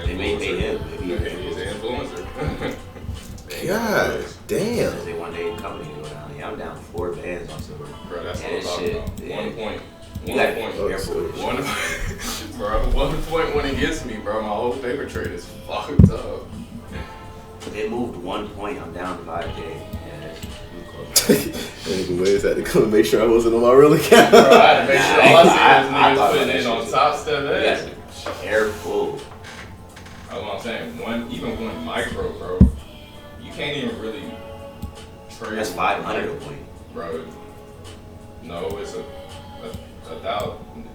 They may pay him. He's an influencer. God damn. They want their company to go down. Yeah, I'm down 4 bands on silver. Bro, that's And what I'm talking shit, about. yeah. 1 point. You 1 gotta point. be careful. Bro, 1 point when it gets me, bro. My whole paper trade is fucked up. They moved 1 point. I'm down 5K. Yeah, that's Anyway, Wiz had to come and make sure I wasn't on my real account. Bro, I had to make sure all I see is I niggas thought putting that in shit on too. Top Step. You guys are careful. That's what I'm saying. Even one micro, bro, you can't even really trade. That's 500 a point. Bro, no, it's a 1,000.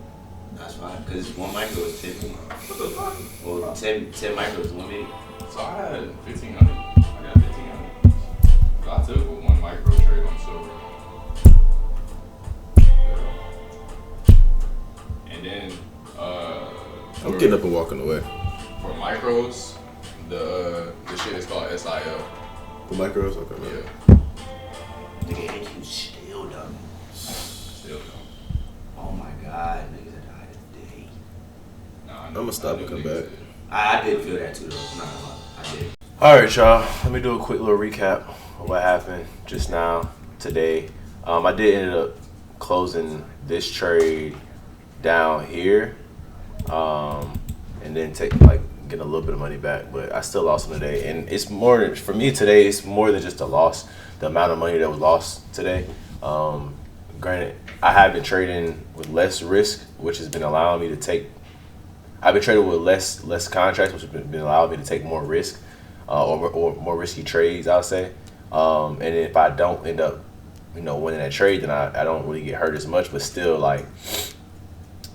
That's fine. Because 1 micro is 10 million. What the fuck? Well, 10 micros is 1 million. So I had 1,500. I got 1,500. So I took a 1 micro trade on silver. Yeah. And then, I'm getting up and walking away. for micros, the shit is called SIL. The micros? Okay, man. Yeah. Nigga, ain't you still dumb? Still though. Oh my god, niggas that died today. Nah, I'm gonna stop and come back. I did feel that too, though. I'm not gonna lie. I did. Alright, y'all. Let me do a quick little recap of what happened just now, today. I did end up closing this trade down here. And then getting a little bit of money back, but I still lost them today. And it's more, for me today, it's more than just a loss, the amount of money that was lost today. Granted, I have been trading with less risk, which has been allowing me to I've been trading with less contracts, which has been allowing me to take more risk, or more risky trades, I'll say. And if I don't end up, winning that trade, then I don't really get hurt as much, but still, like,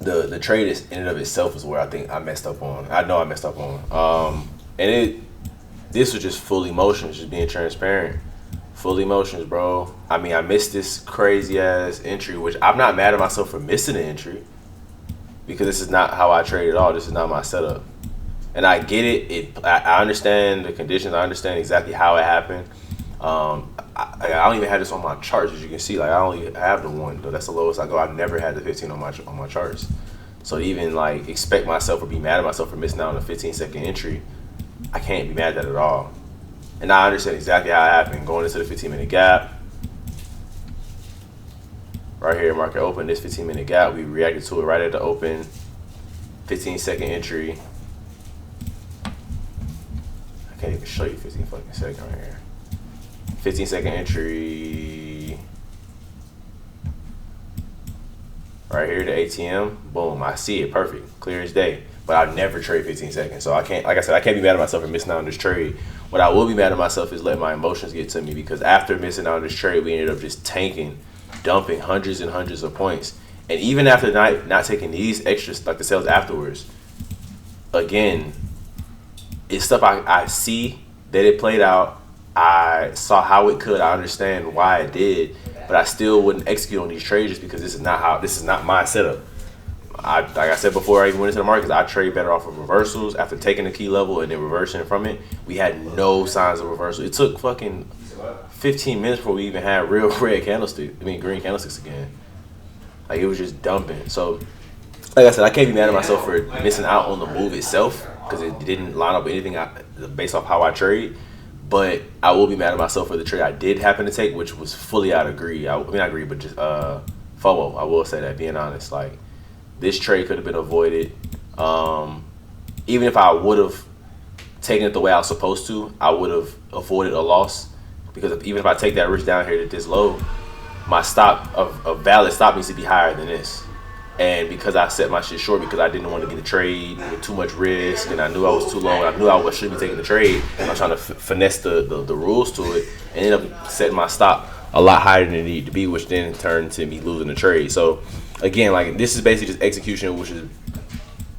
the trade is in and of itself is where I think I messed up on. I know I messed up on. And this was just full emotions, just being transparent. Full emotions, bro. I mean, I missed this crazy ass entry, which I'm not mad at myself for missing the entry, because this is not how I trade at all. This is not my setup. And I get it. I understand the conditions. I understand exactly how it happened. I don't even have this on my charts, as you can see. Like, I only have the 1, though. That's the lowest I go. I've never had the 15 on my charts. So to even like expect myself or be mad at myself for missing out on a 15-second entry, I can't be mad at that at all. And I understand exactly how it happened. Going into the 15-minute gap, right here, market open. This 15-minute gap, we reacted to it right at the open. 15-second entry. I can't even show you 15 fucking second right here. 15-second entry. Right here, the ATM. Boom, I see it perfect, clear as day. But I never trade 15 seconds. So I can't, like I said, I can't be mad at myself for missing out on this trade. What I will be mad at myself is letting my emotions get to me, because after missing out on this trade, we ended up just tanking, dumping hundreds and hundreds of points. And even after not taking these extras, like the sales afterwards, again, it's stuff I see that it played out. I saw how it could. I understand why it did, but I still wouldn't execute on these trades just because this is not my setup. Like I said before, I even went into the markets, I trade better off of reversals. After taking the key level and then reversing from it, we had no signs of reversal. It took fucking 15 minutes before we even had real green candlesticks again. Like, it was just dumping. So, like I said, I can't be mad at myself for missing out on the move itself, because it didn't line up with anything based off how I trade. But I will be mad at myself for the trade I did happen to take, which was fully out of greed. I mean, not greed, but just FOMO. I will say that, being honest. Like, this trade could have been avoided. Even if I would have taken it the way I was supposed to, I would have avoided a loss. Because even if I take that risk down here at this low, my stop, a valid stop, needs to be higher than this. And because I set my shit short because I didn't want to get a trade with too much risk, and I knew I was too low, and I knew I shouldn't be taking the trade, and I'm trying to finesse the rules to it, and ended up setting my stop a lot higher than it needed to be, which then turned to me losing the trade. So again, like, this is basically just execution, which is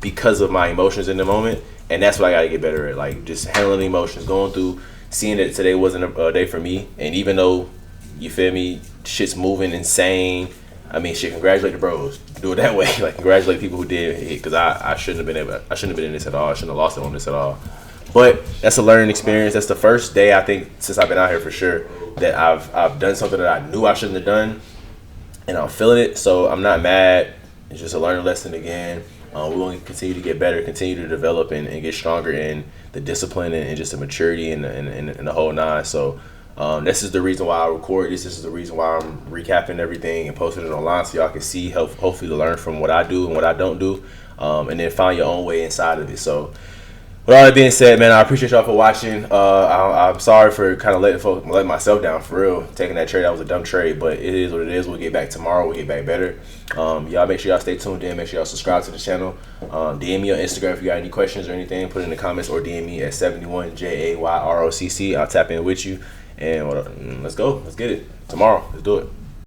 because of my emotions in the moment, and that's what I got to get better at. Like, just handling emotions, going through, seeing that today wasn't a day for me, and even though, you feel me, shit's moving insane. I mean, shit, congratulate the bros. Do it that way. Like, congratulate people who did it, because I shouldn't have been in this at all. I shouldn't have lost it on this at all. But that's a learning experience. That's the first day, I think, since I've been out here for sure, that I've done something that I knew I shouldn't have done, and I'm feeling it. So I'm not mad. It's just a learning lesson again. We want to continue to get better, continue to develop, and get stronger in the discipline and just the maturity and the whole nine. So this is the reason why I record this. This is the reason why I'm recapping everything and posting it online, so y'all can see, hopefully to learn from what I do and what I don't do, and then find your own way inside of it. So with all that being said, man, I appreciate y'all for watching. I'm sorry for kind of letting myself down, for real. Taking that trade, that was a dumb trade, but it is what it is. We'll get back tomorrow. We'll get back better. Y'all make sure y'all stay tuned in. Make sure y'all subscribe to the channel. DM me on Instagram if you got any questions or anything. Put it in the comments, or DM me at 71 JayRocc. I'll tap in with you. And let's go. Let's get it. Tomorrow. Let's do it.